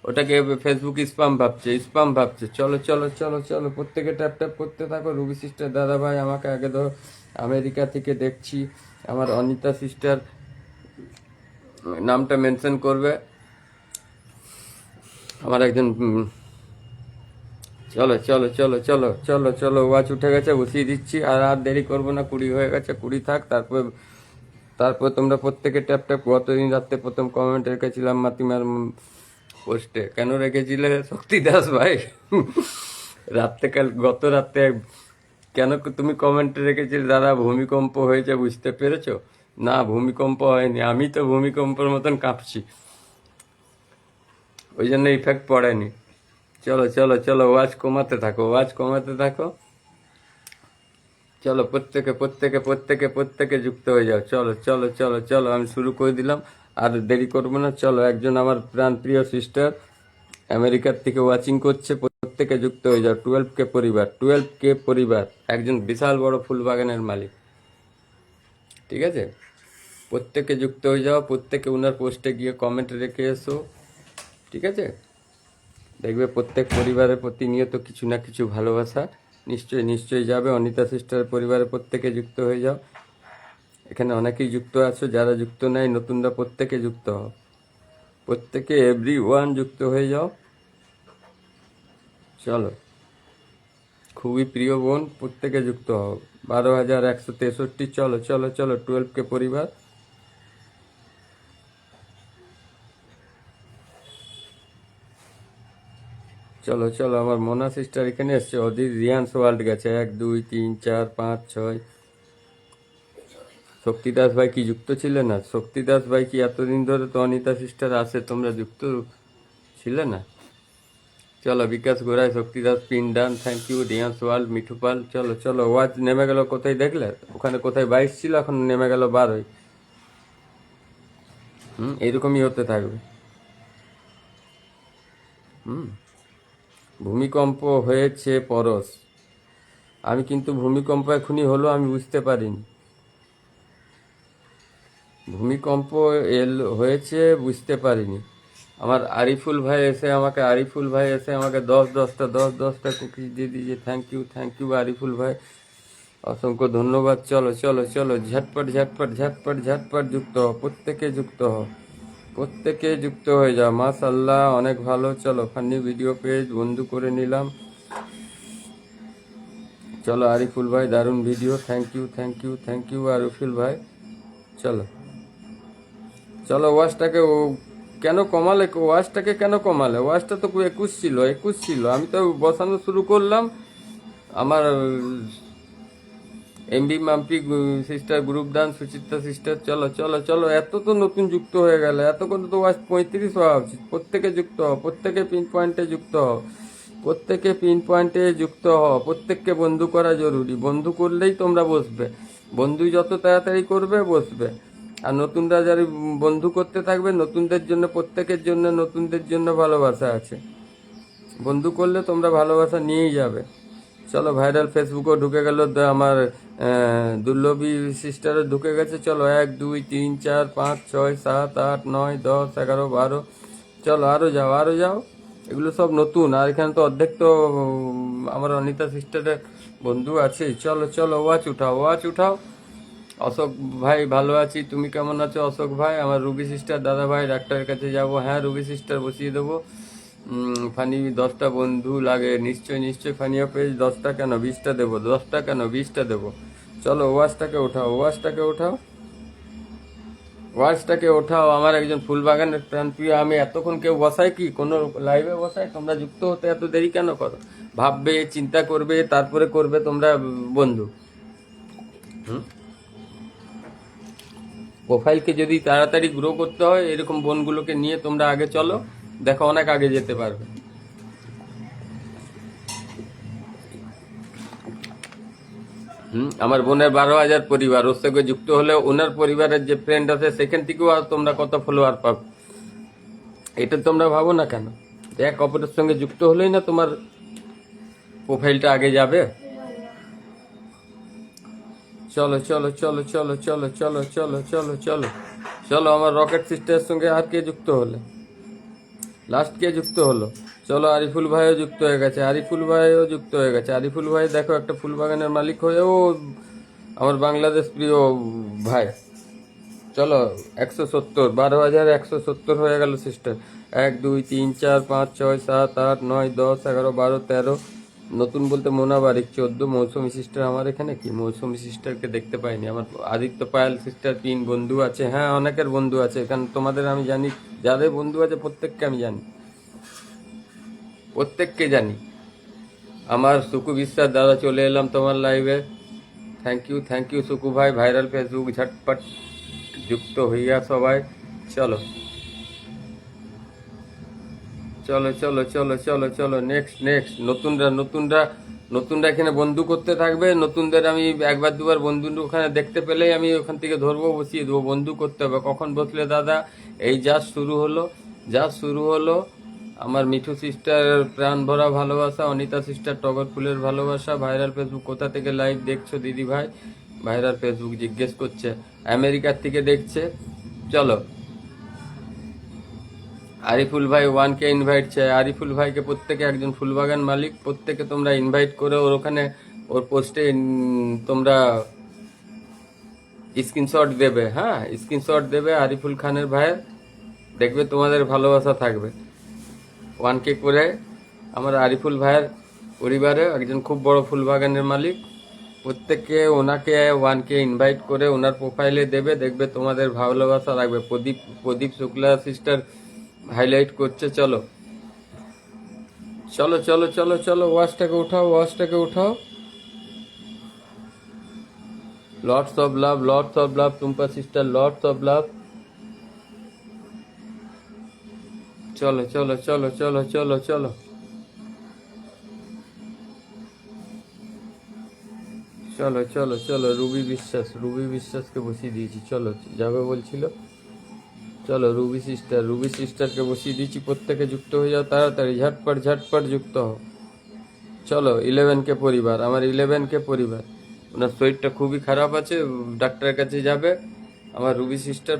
ওটাকে ফেসবুক স্পাম ভাবছে। চলো চলো চলো চলো, প্রত্যেকে ট্যাপ ট্যাপ করতে থাকো। রুবি সিস্টার দাদা ভাই আমাকে আগে ধরো, আমেরিকা থেকে দেখছি। আমার অনিতা সিস্টার নামটা মেনশন করবে। আমার একজন চলো চলো চলো চলো চলো চলো, ওয়াচ উঠে গেছে, বসিয়ে দিচ্ছি। আর দেরি করবো না, 20 হয়ে গেছে, 20 থাক। তারপর তোমরা প্রত্যেকে ট্যাপ ট্যাপ। গতদিন রাত্রে প্রথম কমেন্ট রেখেছিলাম মাতিমার পোস্টে। কেন রেখেছিলে শক্তি দাস ভাই? গত রাত্রে কেন তুমি কমেন্টে রেখেছিলে দাদা ভূমিকম্প হয়েছে, বুঝতে পেরেছো? না, ভূমিকম্প হয়নি, আমি তো ভূমিকম্পের মতন কাঁপছি, ওই জন্য ইফেক্ট পড়েনি। চলো চলো চলো, ওয়াচ কমাতে থাকো, ওয়াচ কমাতে থাকো। চলো, প্রত্যেকে প্রত্যেকে প্রত্যেকে প্রত্যেকে যুক্ত হয়ে যাও। চলো চলো চলো চলো, আমি শুরু করে দিলাম, আর দেরি করবো না। চলো, একজন আমার প্রাণপ্রিয় সিস্টার আমেরিকার থেকে ওয়াচিং করছে, প্রত্যেকে যুক্ত হয়ে যাও। 12K পরিবার, একজন বিশাল বড় ফুল বাগানের মালিক, ঠিক আছে? প্রত্যেকে যুক্ত হয়ে যাও, প্রত্যেকে ওনার পোস্টে গিয়ে কমেন্ট রেখে এসো, ঠিক আছে? দেখবে প্রত্যেক পরিবারের প্রতিনিয়ত কিছু না কিছু ভালোবাসা নিশ্চয়ই নিশ্চয়ই যাবে। অনিতা সিস্টার পরিবারের প্রত্যেকে যুক্ত হয়ে যাও। এখানে অনেকেই যুক্ত আছো, যারা যুক্ত নাই নতুনরা প্রত্যেকে যুক্ত হও, প্রত্যেকে এভরিওয়ান যুক্ত হয়ে যাও। চলো, খুবই প্রিয় বোন, প্রত্যেকে যুক্ত হও। 12,163। চলো চলো চলো, 12K পরিবার। চলো চলো, আমার মোনা সিস্টার এখানে এসছে। অধীর রিয়ান্স ওয়ার্ল্ড গেছে, 1 2 3 4 5 6। শক্তিদাস ভাই কি যুক্ত ছিলেন না? শক্তিদাস ভাই কি এতদিন ধরে তো অনিতা সিস্টার আসে, তোমরা যুক্ত ছিলে না? চলো, বিকাশ গোড়ায়, শক্তিদাস পিন্ডান, থ্যাংক ইউ। রিয়ান্স ওয়ার্ল্ড, মিঠু পাল। চলো চলো, ওয়াচ নেমে গেল কোথায় দেখলে? ওখানে কোথায় 22 ছিল, এখন নেমে গেল 12। এইরকমই হতে থাকবে। ভূমিকম্প হয়েছে পরশ। আমি কিন্তু ভূমিকম্প এখনই হলো, আমি বুঝতে পারিনি। ভূমিকম্প হয়েছে বুঝতে পারিনি। আমার আরিফুল ভাই এসে আমাকে 10-10টা কুকিজ দিয়ে দিয়েছে। থ্যাংক ইউ আরিফুল ভাই, অসংখ্য ধন্যবাদ। চলো চলো চলো, ঝটপট ঝটপট ঝটপট ঝটপট যুক্ত হও, প্রত্যেকে যুক্ত হও, প্রত্যেকে যুক্ত হয়ে যাও। মাশাআল্লাহ, অনেক ভালো। চলো, ফান্নি ভিডিও পেজ বন্ধু করে নিলাম। চলো আরিফুল ভাই, দারুণ ভিডিও, থ্যাংক ইউ আরিফুল ভাই। চলো চলো, ওয়াচটাকে কেন কমালে? ওয়াচটা তো 21 ছিল, আমি তো বসানো শুরু করলাম। আমার MB Mampi sister, group dance, Suchitra sister. চলো চলো চলো, এত তো নতুন যুক্ত হয়ে গেল, এত করে তো ওয়াচ 35 হওয়া উচিত। প্রত্যেকে যুক্ত হও, প্রত্যেকে পিন পয়েন্টে যুক্ত হও, প্রত্যেকে পিন পয়েন্টে যুক্ত হও। প্রত্যেককে বন্ধু করা জরুরি, বন্ধু করলেই তোমরা বসবে। বন্ধু যত তাড়াতাড়ি করবে বসবে। আর নতুনরা যারা বন্ধু করতে থাকবে, নতুনদের জন্য, প্রত্যেকের জন্য, নতুনদের জন্য ভালোবাসা আছে। বন্ধু করলে তোমরা ভালোবাসা নিয়েই যাবে। চলো, ভাইরাল ফেসবুকও ঢুকে গেল, আমার দুর্লভী সিস্টারও ঢুকে গেছে। চলো, 1 2 3 4 5 6 7 8 9 10 11 12। চলো, আরো যাও আরো যাও, এগুলো সব নতুন। আর এখানে তো অর্ধেক তো আমার অনিতা সিস্টারের বন্ধু আছে। চলো চলো, ওয়াচ উঠাও, ওয়াচ উঠাও। অশোক ভাই, ভালো আছি, তুমি কেমন আছো অশোক ভাই? আমার রুবি সিস্টার দাদা ভাই, ডাক্তারের কাছে যাব। হ্যাঁ, রুবি সিস্টার বসিয়ে দেবো। ফানি 10টা বন্ধু লাগে, নিশ্চয় নিশ্চয়। ফানিয়া পেজ 10টা কেন 20টা দেবো, 10টা কেন 20টা দেবো। চলো, ওয়াচটাকে ওঠাও, ওয়াচটাকে ওঠাও। ওয়াচটাকে ওঠাও। আমার একজন ফুলবাগানের প্রাণপ্রিয়, আমি এতক্ষণ কেউ বসায় কি কোনো লাইভে বসায়? তোমরা যুক্ত হতে এত দেরি কেন করো? ভাববে, চিন্তা করবে, তারপরে করবে তোমরা বন্ধু। হুম? প্রোফাইলকে যদি তাড়াতাড়ি গ্রো করতে হয়, এরকম বোনগুলোকে নিয়ে তোমরা আগে চলো, দেখো অনেক আগে যেতে পারবে। আমার বোনের 12,000 পরিবার, ওর সঙ্গে যুক্ত হলে ওনার পরিবারের যে ফ্রেন্ড আছে সেখান থেকেও আর তোমরা কত ফলোয়ার পাবে, এটা তোমরা ভাবো না কেন? এক অপরের সঙ্গে যুক্ত হলেই না তোমার প্রোফাইলটা আগে যাবে। চলো চলো চলো চলো চলো চলো চলো চলো চলো চলো। আমার রকেট সিস্টারের সঙ্গে আর কে যুক্ত হলে? লাস্ট কে যুক্ত হলো? চলো, আরিফুল ভাইও যুক্ত হয়ে গেছে, আরিফুল ভাইও যুক্ত হয়ে গেছে। আরিফুল ভাই দেখো একটা ফুল বাগানের মালিক হয়েও আমার বাংলাদেশ প্রিয় ভাই। চলো, 170, 12,170 হয়ে গেল সিস্টার। 1 2 3 4 5 6 7 8 9 10 11 12 13। নতুন বলতে মোনা বারিক 14। মৌসুমী সিস্টার আমার এখানে কি? মৌসুমী সিস্টারকে দেখতে পাইনি। আমার আদিত্য পায়েল সিস্টার 3 বন্ধু আছে। হ্যাঁ, অনেকের বন্ধু আছে এখানে, তোমাদের আমি জানি, যাদের বন্ধু আছে প্রত্যেককে আমি জানি, প্রত্যেককে জানি। আমার সুকু বিশ্বাস দাদা, চলে এলাম তোমার লাইভে। থ্যাংক ইউ সুকু ভাই। ভাইরাল ফেসবুক ঝটপট যুক্ত হইয়া সবাই। চলো চলো চলো চলো চলো চলো, নেক্সট নেক্সট। নতুনরা এখানে বন্ধু করতে থাকবে। নতুনদের আমি একবার দুবার বন্ধু ওখানে দেখতে পেলেই আমি ওখান থেকে ধরবো, বসিয়ে দেবো। বন্ধু করতে হবে। কখন বসলে দাদা? এই জাস্ট শুরু হলো। আমার মিঠু সিস্টার প্রাণ ভরা ভালোবাসা, অনিতা সিস্টার টগর ফুলের ভালোবাসা। ভাইরাল ফেসবুক কোথা থেকে লাইভ দেখছো দিদি ভাই? ভাইরাল ফেসবুক জিজ্ঞেস করছে, আমেরিকার থেকে দেখছে। চলো, আরিফুল ভাই 1K ইনভাইট চাই। আরিফুল ভাইকে প্রত্যেকে, একজন ফুলবাগান মালিক, প্রত্যেকে তোমরা ইনভাইট করে ওর ওখানে, ওর পোস্টে তোমরা স্ক্রিনশট দেবে। হ্যাঁ, স্ক্রিনশট দেবে আরিফুল খানের ভাইয়ের, দেখবে তোমাদের ভালোবাসা থাকবে। 1K করে আমার আরিফুল ভাইয়ের পরিবারে একজন খুব বড় ফুলবাগানের মালিক, প্রত্যেককে ওনাকে 1K ইনভাইট করে ওনার প্রোফাইলে দেবে, দেখবে তোমাদের ভালোবাসা রাখবে। প্রদীপ শুক্লা সিস্টার হাইলাইট করছে। চলো চলো চলো চলো চলো, ওয়াচটাকে উঠাও। Lords of love Tumpa sister, lords of love. চলো চলো চলো চলো চলো চলো চলো চলো চলো। রুবি বিশ্বাসকে বসিয়ে দিয়েছি। চলো, যাবে বলছিল। চলো, রুবি সিস্টারকে বসিয়ে দিয়েছি। প্রত্যেকে যুক্ত হয়ে যাও তাড়াতাড়ি, ঝটপট যুক্ত হও। চলো, 11K পরিবার, আমার 11K পরিবার। ওনার শরীরটা খুবই খারাপ আছে, ডাক্তারের কাছে যাবে। আমার রুবি সিস্টার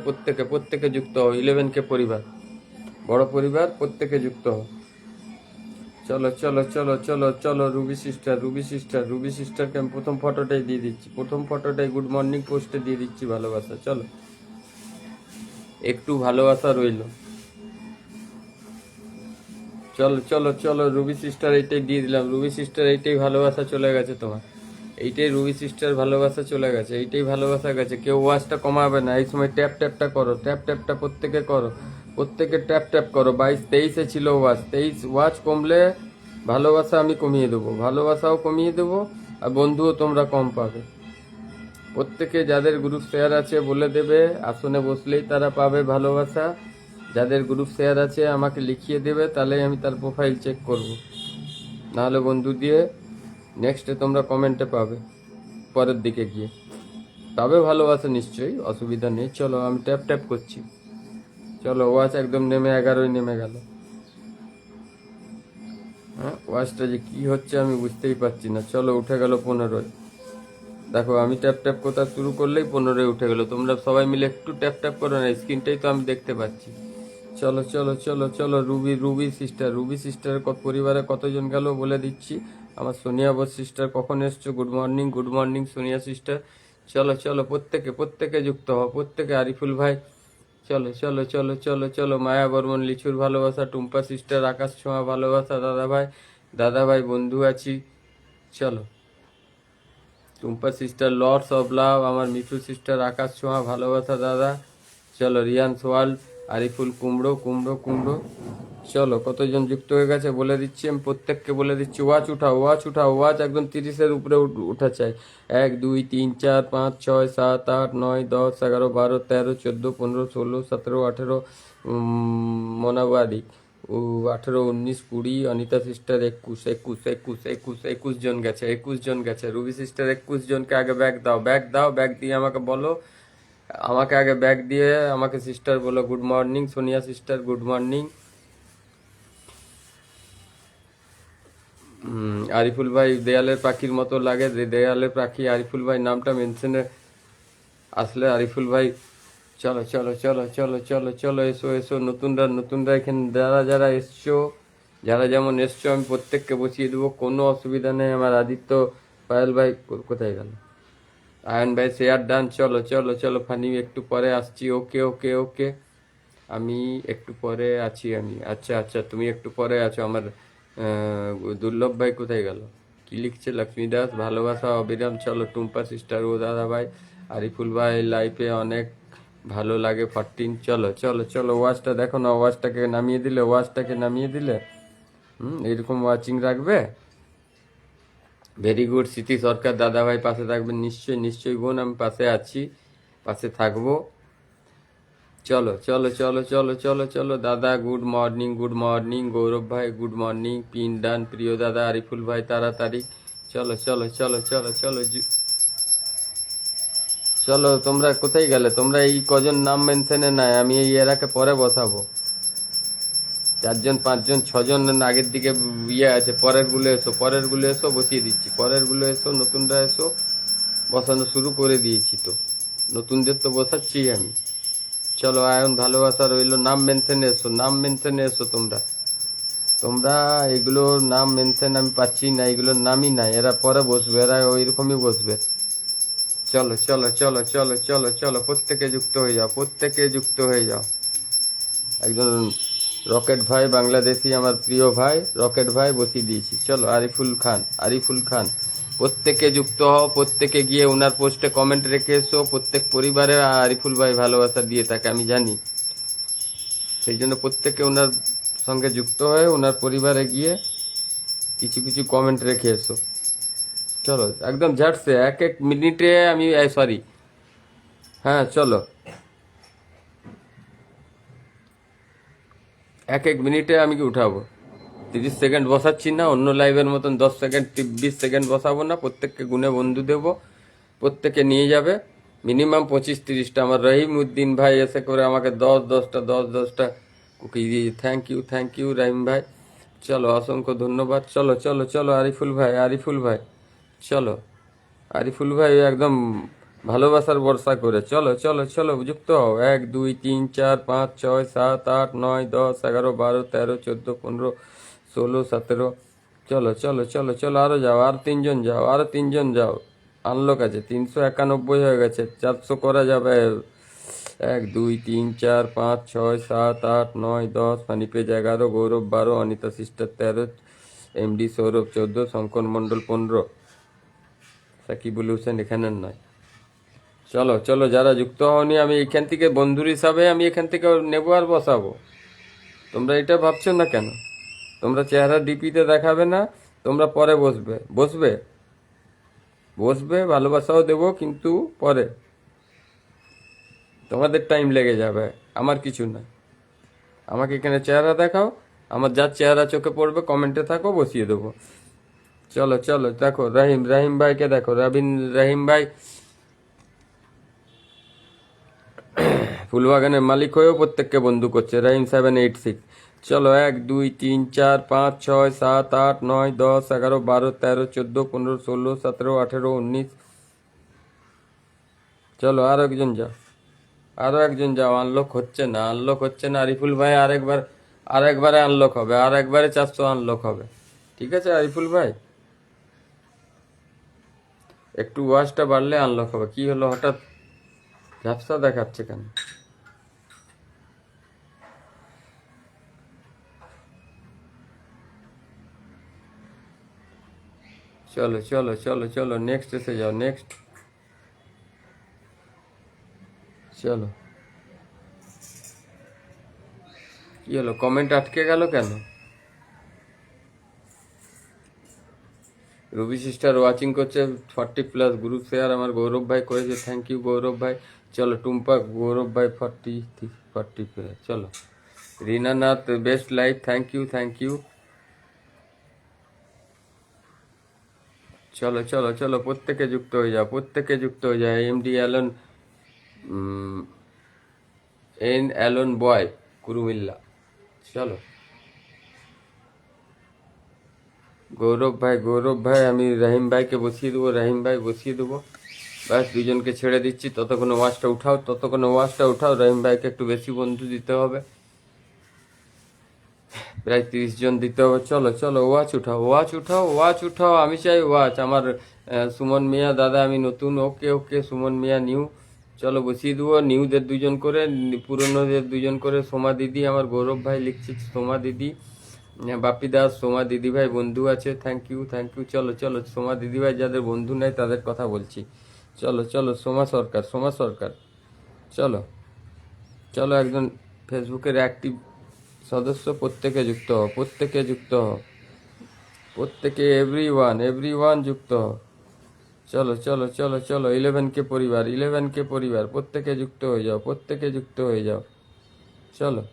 প্রত্যেকে যুক্ত হও। 11K পরিবার, বড় পরিবার, প্রত্যেকে যুক্ত হও। চলো চলো চলো চলো চলো। রুবি সিস্টারকে আমি প্রথম ফটোটাই দিয়ে দিচ্ছি, গুড মর্নিং পোস্টে দিয়ে দিচ্ছি ভালোবাসা। চলো, একটু ভালোবাসা রইল। চলো চলো চলো, রুবি সিস্টার এইটাই দিয়ে দিলাম। রুবি সিস্টার এইটাই ভালোবাসা চলে গেছে তোমার, এইটাই রুবি সিস্টার ভালোবাসা চলে গেছে, এইটাই ভালোবাসা গেছে। কেউ ওয়াচটা কমাবে না। এই সময় ট্যাপটা করো, ট্যাপটা প্রত্যেকে করো, প্রত্যেকে ট্যাপ করো। 22-23-এ ছিল ওয়াচ, 23 ওয়াচ কমলে ভালোবাসা আমি কমিয়ে দেবো, ভালোবাসাও কমিয়ে দেবো, আর বন্ধুও তোমরা কম পাবে। প্রত্যেকে যাদের গ্রুপ শেয়ার আছে বলে দেবে, আসনে বসলেই তারা পাবে ভালোবাসা। যাদের গ্রুপ শেয়ার আছে আমাকে লিখিয়ে দেবে, তাহলে আমি তার প্রোফাইল চেক করব। নাহলে বন্ধু দিয়ে নেক্সটে তোমরা কমেন্টে পাবে, পরের দিকে গিয়ে পাবে ভালোবাসা নিশ্চয়ই, অসুবিধা নেই। চলো, আমি ট্যাপ করছি। চলো, ওয়াচ একদম নেমে 11 নেমে গেল। হ্যাঁ, ওয়াচটা যে কি হচ্ছে আমি বুঝতেই পারছি না। চলো, উঠে গেল 15। দেখো, আমি ট্যাপ করতে শুরু করলেই 15 উঠে গেল। তোমরা সবাই মিলে একটু ট্যাপ করো না, স্ক্রিনটাই তো আমি দেখতে পাচ্ছি। চলো চলো চলো চলো। রুবি সিস্টার পরিবারে কতজন গেল বলে দিচ্ছি। আমার সোনিয়া বোস সিস্টার কখন এসছো? Good morning Sonia sister. চলো চলো, প্রত্যেকে যুক্ত হও, প্রত্যেকে। আরিফুল ভাই, চলো চলো চলো চলো চলো। মায়া বর্মন লিচুর ভালোবাসা, টুম্পা সিস্টার আকাশ ছোঁয়া ভালোবাসা, দাদা ভাই বন্ধু আছি। চলো, Tumpa sister lords of love, আমার মিঠু সিস্টার আকাশ ছোঁয়া ভালোবাসা দাদা। চলো রিয়ান্স ওয়ার্ল্ড, আরিফুল কুমড়ো কুমড়ো কুমড়ো। চলো কতজন যুক্ত হয়ে গেছে বলে দিচ্ছি, আমি প্রত্যেককে বলে দিচ্ছি। ওয়াচ উঠাও, ওয়াচ উঠাও, ওয়াচ একদম 30-এর উপরে উঠা চাই। 1 2 3 4 5 6 7 8 9 10 11 12 13 14 15 16 17 18, মোনাবাদি 18 19 20, অনিতা সিস্টার 21 21 21 21 21 জন গেছে, 21 জন গেছে। রুবি সিস্টার 21 জনকে আগে ব্যাগ দাও, ব্যাগ দাও, ব্যাগ দিয়ে আমাকে বলো, আমাকে আগে ব্যাগ দিয়ে আমাকে সিস্টার বলো good morning. Sonia sister good morning. Ariful ভাই দেয়ালের পাখির মতো লাগে, দেয়ালের পাখি আরিফুল ভাই নামটা মেনশনে আসলে আরিফুল ভাই। চলো চলো চলো চলো চলো চলো, এসো এসো, নতুনরা নতুনরা এখানে যারা যারা এসছো, যারা যেমন এসছো আমি প্রত্যেককে বসিয়ে দেবো, কোনো অসুবিধা নেই। আমার আদিত্য পায়েল ভাই কোথায় গেল, আয়ন ভাই শেয়ার ডান। চলো চলো চলো, ফানি একটু পরে আসছি। ওকে ওকে ওকে, আমি একটু পরে আছি আমি। আচ্ছা আচ্ছা, তুমি একটু পরে আছো। আমার দুর্লভ ভাই কোথায় গেল, কি লিখছে লক্ষ্মী দাস, ভালোবাসা অবিরাম। চলো টুম্পা সিস্টার, ও দাদা ভাই, আরিফুল ভাই লাইফে অনেক ভালো লাগে 14। চলো চলো চলো, ওয়াচটা দেখো না, ওয়াচটাকে নামিয়ে দিলে, ওয়াচটাকে নামিয়ে দিলে এরকম ওয়াচিং রাখবে। Very good. স্মৃতি সরকার দাদা ভাই পাশে থাকবেন, নিশ্চয়ই নিশ্চয়ই বোন, আমি পাশে আছি, পাশে থাকবো। চলো চলো চলো চলো চলো চলো, দাদা গুড মর্নিং, গুড মর্নিং, গৌরব ভাই গুড মর্নিং, পিন ডান, প্রিয় দাদা, আরিফুল ভাই তাড়াতাড়ি। চলো চলো চলো চলো চলো চলো, তোমরা কোথায় গেলে, তোমরা এই কজন নাম মেনশনে নাই, আমি এই এরাকে পরে বসাবো। 4 জন 5 জন 6 জন আগের দিকে ইয়ে আছে, পরের গুলো এসো, পরের গুলো এসো, বসিয়ে দিচ্ছি। পরের গুলো এসো, নতুনরা এসো, বসানো শুরু করে দিয়েছি তো, নতুনদের তো বসাচ্ছি আমি। চলো আয়ন ভালোবাসা রইলো, নাম মেনশনে এসো, নাম মেনশনে এসো তোমরা। তোমরা এগুলো নাম মেনশন আমি পাচ্ছি না, এগুলোর নামই নাই, এরা পরে বসবে, এরা ওই রকমই বসবে। চলো চলো চলো চলো চলো চলো, প্রত্যেকে যুক্ত হয়ে যাও, প্রত্যেকে যুক্ত হয়ে যাও। একজন রকেট ভাই বাংলাদেশি, আমার প্রিয় ভাই রকেট ভাই বসিয়ে দিয়েছি। চলো আরিফুল খান, আরিফুল খান, প্রত্যেকে যুক্ত হও, প্রত্যেকে গিয়ে ওনার পোস্টে কমেন্ট রেখে এসো। প্রত্যেক পরিবারে আরিফুল ভাই ভালোবাসা দিয়ে থাকে আমি জানি, সেই জন্য প্রত্যেকে ওনার সঙ্গে যুক্ত হয়ে ওনার পরিবারে গিয়ে কিছু কিছু কমেন্ট রেখে এসো। চলো একদম ঝাটসে 1 1 মিনিটে আমি, সরি, হ্যাঁ চলো 1 1 মিনিটে আমি কি উঠাবো। 30 সেকেন্ড বসাচ্ছি না, অন্য লাইভের মতন 10 সেকেন্ড 20 সেকেন্ড বসাবো না। প্রত্যেককে গুনে বন্ধু দেবো, প্রত্যেকে নিয়ে যাবে মিনিমাম 25-30টা। আমার রহিম উদ্দিন ভাই এসে করে আমাকে 10-10টা কুকি দিয়ে, থ্যাংক ইউ রহিম ভাই। চলো অসংখ্য ধন্যবাদ। চলো চলো চলো, আরিফুল ভাই, আরিফুল ভাই, চলো আরিফুল ভাই একদম ভালোবাসার বর্ষা করে। চলো চলো চলো, যুক্ত হও। 1 2 3 4 5 6 7 8 9 10 11 12 13 14 15 16 17। চলো চলো চলো চলো, আরো যাও, আর 3 জন যাও, আরো 3 জন যাও। আনলক আছে 391 হয়ে গেছে, 400 করা যাবে। 1 2 3 4 5 6 7 8 9 10, ফানিপেজ 11, গৌরব 12, অনিতা সিস্টার 13, এমডি সৌরভ 14, শঙ্কর মন্ডল 15, সাকিবুল হোসেন এখানে নয়। চলো চলো, যারা যুক্ত হওনি আমি এখান থেকে বন্ধুর হিসাবে আমি এখান থেকে নেবো আর বসাবো। তোমরা এটা ভাবছো না কেন? তোমরা চেহারা ডিপিতে দেখাবে না, তোমরা পরে বসবে, বসবে বসবে, ভালোবাসাও দেবো, কিন্তু পরে তোমাদের টাইম লেগে যাবে, আমার কিছু না। আমাকে এখানে চেহারা দেখাও, আমার যার চেহারা চোখে পড়বে কমেন্টে থাকো, বসিয়ে দেবো। চলো চলো, দেখো রাহিম, রাহিম ভাইকে দেখো, রাহিম ভাই ফুলবাগানের মালিক হয়েও প্রত্যেককে বন্ধু করছে। রাহিম 786। চলো 1 2 3 4 5 6 7 8 9 10 11 12 13 14 15 16 17 18 19। চলো আর একজন যাও, আরো একজন যাও। আনলক হচ্ছে না, আনলক হচ্ছে না। আরিফুল ভাই আরেকবারে আনলক হবে, আর একবারে 400 আনলক হবে। ঠিক আছে আরিফুল ভাই, একটু ওয়াজটা বাড়লে আনলক হবে। কি হলো হঠাৎ ঝাপসা দেখাচ্ছে কেন? চলো চলো চলো চলো, নেক্সট এসে যাও, নেক্সট। চলো কি হলো, কমেন্ট আটকে গেল কেন? রবি সিস্টার ওয়াচিং করছে, 40+ গ্রুপ শেয়ার আমার গৌরব ভাই করেছে, থ্যাংক ইউ গৌরব ভাই। চলো টুম্পা, গৌরব ভাই 40 চলো। Rina Nath best life, thank you thank you. চলো চলো চলো, প্রত্যেকে যুক্ত হয়ে যাও, প্রত্যেকে যুক্ত হয়ে যায়। এমডি অ্যালন, অ্যালন বয়, কুরুমিল্লা। চলো গৌরব ভাই আমি রাহিম ভাইকে বসিয়ে দেবো, রাহিম ভাই বসিয়ে দেবো। ব্যাস দুজনকে ছেড়ে দিচ্ছি, ততক্ষণে ওয়াচটা উঠাও। রাহিম ভাইকে একটু বেশি বন্ধু দিতে হবে, প্রায় 30 জন দিতে হবে। চলো চলো, ওয়াচ উঠাও। আমি চাই ওয়াচ। আমার সুমন মিয়া দাদা, আমি নতুন। ওকে ওকে, সুমন মিয়া নিউ। চলো বসিয়ে দেবো। নিউদের 2 জন করে, পুরনোদের 2 জন করে। সোমা দিদি, আমার গৌরব ভাই লিখছি সোমা দিদি। বাপি দাস, সোমা দিদি ভাই বন্ধু আছে, থ্যাংক ইউ থ্যাংক ইউ। চলো চলো, সোমা দিদি ভাই যাদের বন্ধু নাই তাদের কথা বলছি। চলো চলো, সোমা সরকার। চলো চলো, একজন ফেসবুকের অ্যাক্টিভ সদস্য, প্রত্যেকে যুক্ত হও, প্রত্যেকে এভরিওয়ান যুক্ত হও। চলো চলো চলো চলো, 11K পরিবার, প্রত্যেকে যুক্ত হয়ে যাও। চলো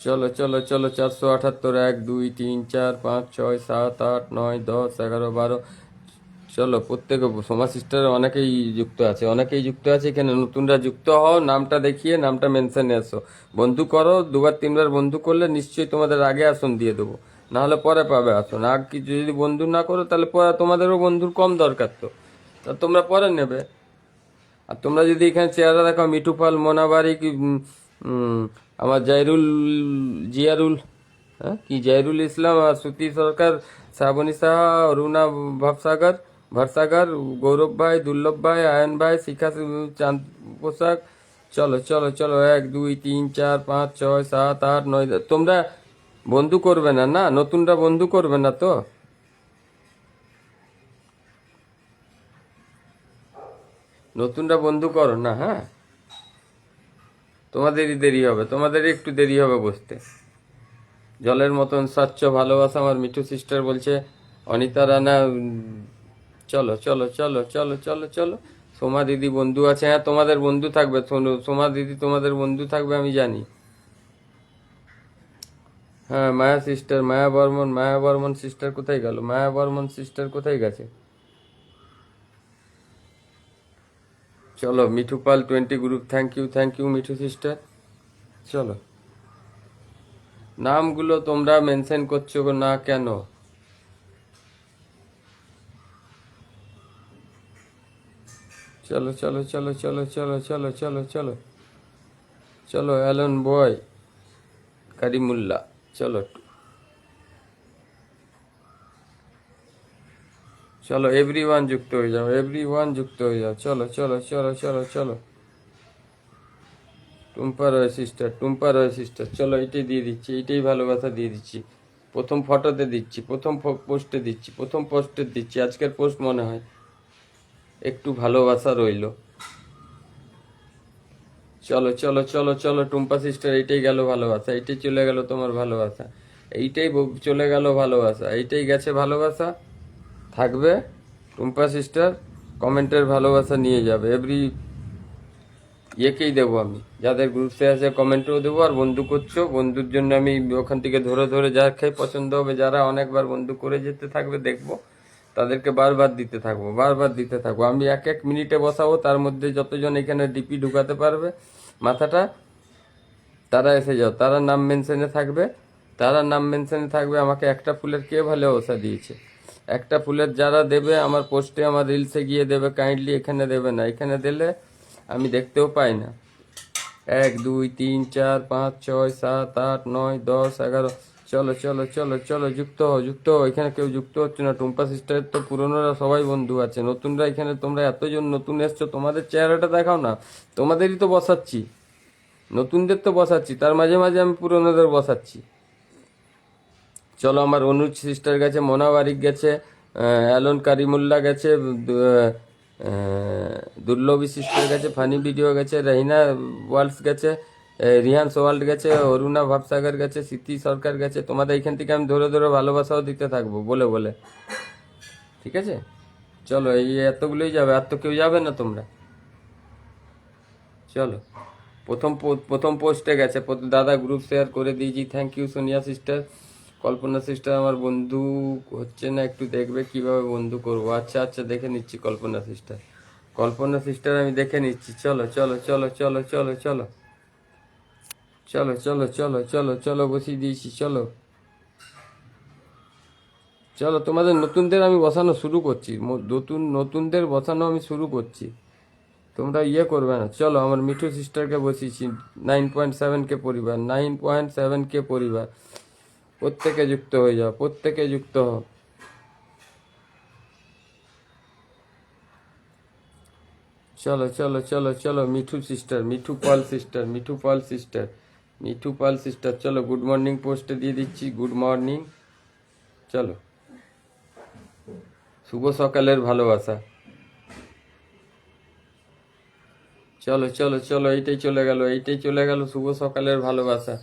চলো চলো চলো, 478, 1 2 3 4 5 6 7 8 9 10 11 12। চলো প্রত্যেকে, সোমা সিস্টার অনেকেই যুক্ত আছে এখানে। নতুনরা যুক্ত হও, নামটা দেখিয়ে, নামটা মেনশনে এসো, বন্ধু করো। 2-3 বার বন্ধু করলে নিশ্চয়ই তোমাদের আগে আসন দিয়ে দেবো, না হলে পরে পাবে আসন। আর কিছু যদি বন্ধু না করো তাহলে পরে তোমাদেরও বন্ধুর কম দরকার, তো তা তোমরা পরে নেবে। আর তোমরা যদি এখানে চেহারা দেখো, মিঠু পাল, মোনাবাড়ি, আমার জিয়ারুল, হ্যাঁ কি জাহিরুল ইসলাম, আর শ্রুতি সরকার, শ্রাবণী সাহা, অরুণা ভারসাগার, গৌরব ভাই, দুর্লভ ভাই, আয়ন ভাই, শিখা চাঁদ পোশাক। চলো চলো চলো, 1 2 3 4 5 6 7 8 9। তোমরা বন্ধু করবে না? না, নতুনরা বন্ধু করবে না তো? নতুনরা বন্ধু করো না, হ্যাঁ। তোমাদেরই একটু দেরি হবে বসতে। জলের মতন স্বচ্ছ ভালোবাসা, আমার মিঠু সিস্টার বলছে। অনিতা রানা, চলো চলো চলো চলো চলো চলো। সোমা দিদি বন্ধু আছে, হ্যাঁ তোমাদের বন্ধু থাকবে, সোমা দিদি তোমাদের বন্ধু থাকবে আমি জানি। হ্যাঁ মায়া বর্মন সিস্টার কোথায় গেল? মায়া বর্মন সিস্টার কোথায় গেছে? চলো, Mithu Pal 20 group, thank you Mithu sister. চলো, নামগুলো তোমরা মেনশন করছো না কেন? চলো চলো চলো চলো চলো চলো চলো চলো চলো, অ্যালন বয়, কারিমুল্লাহ। চলো চলো, এভরিওয়ান যুক্ত হয়ে যাও। চলো চলো চলো চলো চলো। টুম্পা রয় সিস্টার, চলো এটাই দিয়ে দিচ্ছি, এইটাই ভালোবাসা দিয়ে দিচ্ছি। প্রথম ফটোতে দিচ্ছি, প্রথম পোস্টে দিচ্ছি, আজকের পোস্ট মনে হয়। একটু ভালোবাসা রইলো। চলো চলো চলো চলো, টুম্পা সিস্টার, এইটাই গেল ভালোবাসা, এইটাই চলে গেল তোমার ভালোবাসা, চলে গেল ভালোবাসা, এইটাই গেছে ভালোবাসা। থাকবে টুম্পা সিস্টার, কমেন্টের ভালোবাসা নিয়ে যাবে। ইয়েকেই দেবো আমি, যাদের গ্রুপে আছে কমেন্টও দেবো। আর বন্ধু করছো, বন্ধুর জন্য আমি ওখান থেকে ধরে ধরে যার খেয়ে পছন্দ হবে, যারা অনেকবার বন্ধু করে যেতে থাকবে দেখবো, তাদেরকে বারবার দিতে থাকবো। আমি 1 মিনিটে বসাবো, তার মধ্যে যতজন এখানে ডিপি ঢুকাতে পারবে মাথাটা, তারা এসে যাও। তারা নাম মেনশনে থাকবে। আমাকে একটা ফুলের কে ভালোবাসা দিয়েছে, একটা ফুলের যারা দেবে আমার পোস্টে, আমার রিলসে গিয়ে দেবে, কাইন্ডলি এখানে দেবে না। এখানে দিলে আমি দেখতেও পাই না। 1 2 3 4 5 6 7 8 9 10 11। চলো চলো চলো চলো, যুক্ত হও। এখানে কেউ যুক্ত হচ্ছে না। টুম্পা সিস্টারের তো পুরনোরা সবাই বন্ধু আছে, নতুনরা এখানে, তোমরা এতজন নতুন এসছো, তোমাদের চেহারাটা দেখাও না। তোমাদেরই তো বসাচ্ছি, নতুনদের তো বসাচ্ছি, তার মাঝে মাঝে আমি পুরনোদের বসাচ্ছি। চলো, আমার অনুজ সিস্টার গেছে, মোনা বারিক গেছে, অ্যালন কারিমুল্লাহ গেছে, দুর্লভী সিস্টার গেছে, ফানি ভিডিও গেছে, রহিনা ওয়ার্ল্ডস গেছে, রিহান্স ওয়ার্ল্ড গেছে, অরুণা ভাবসাগর গেছে, স্মৃতি সরকার গেছে। তোমাদের এখান থেকে আমি ধরে ধরে ভালোবাসাও দিতে থাকবো বলে বলে, ঠিক আছে? চলো, এই এতগুলোই যাবে, আর তো কেউ যাবে না তোমরা। চলো, প্রথম পোস্টে গেছে, দাদা গ্রুপ শেয়ার করে দিয়েছি, thank you Sonia sister. Kalpana sister আমার বন্ধু হচ্ছে না, একটু দেখবে কিভাবে বন্ধু করবো। আচ্ছা আচ্ছা, দেখে নিচ্ছি কল্পনা সিস্টার, কল্পনা সিস্টার আমি দেখে নিচ্ছি। চলো চলো চলো চলো চলো চলো চলো চলো চলো চলো চলো, বসিয়ে দিয়েছি। চলো চলো, তোমাদের নতুনদের আমি বসানো শুরু করছি, নতুনদের বসানো আমি শুরু করছি, তোমরা ইয়ে করবে না। চলো, আমার মিঠু সিস্টারকে বসিয়েছি, 9.7K পরিবার, 9.7K পরিবার, প্রত্যেকে যুক্ত হয়ে যাও, প্রত্যেকে যুক্ত হও। চলো চলো চলো চলো, মিঠু সিস্টার, মিঠু পাল সিস্টার, মিঠু পাল সিস্টার, মিঠু পাল সিস্টার। চলো, গুড মর্নিং পোস্টে দিয়ে দিচ্ছি, গুড মর্নিং। চলো, শুভ সকালের ভালোবাসা। চলো চলো চলো, এইটাই চলে গেল, এইটাই চলে গেল, শুভ সকালের ভালোবাসা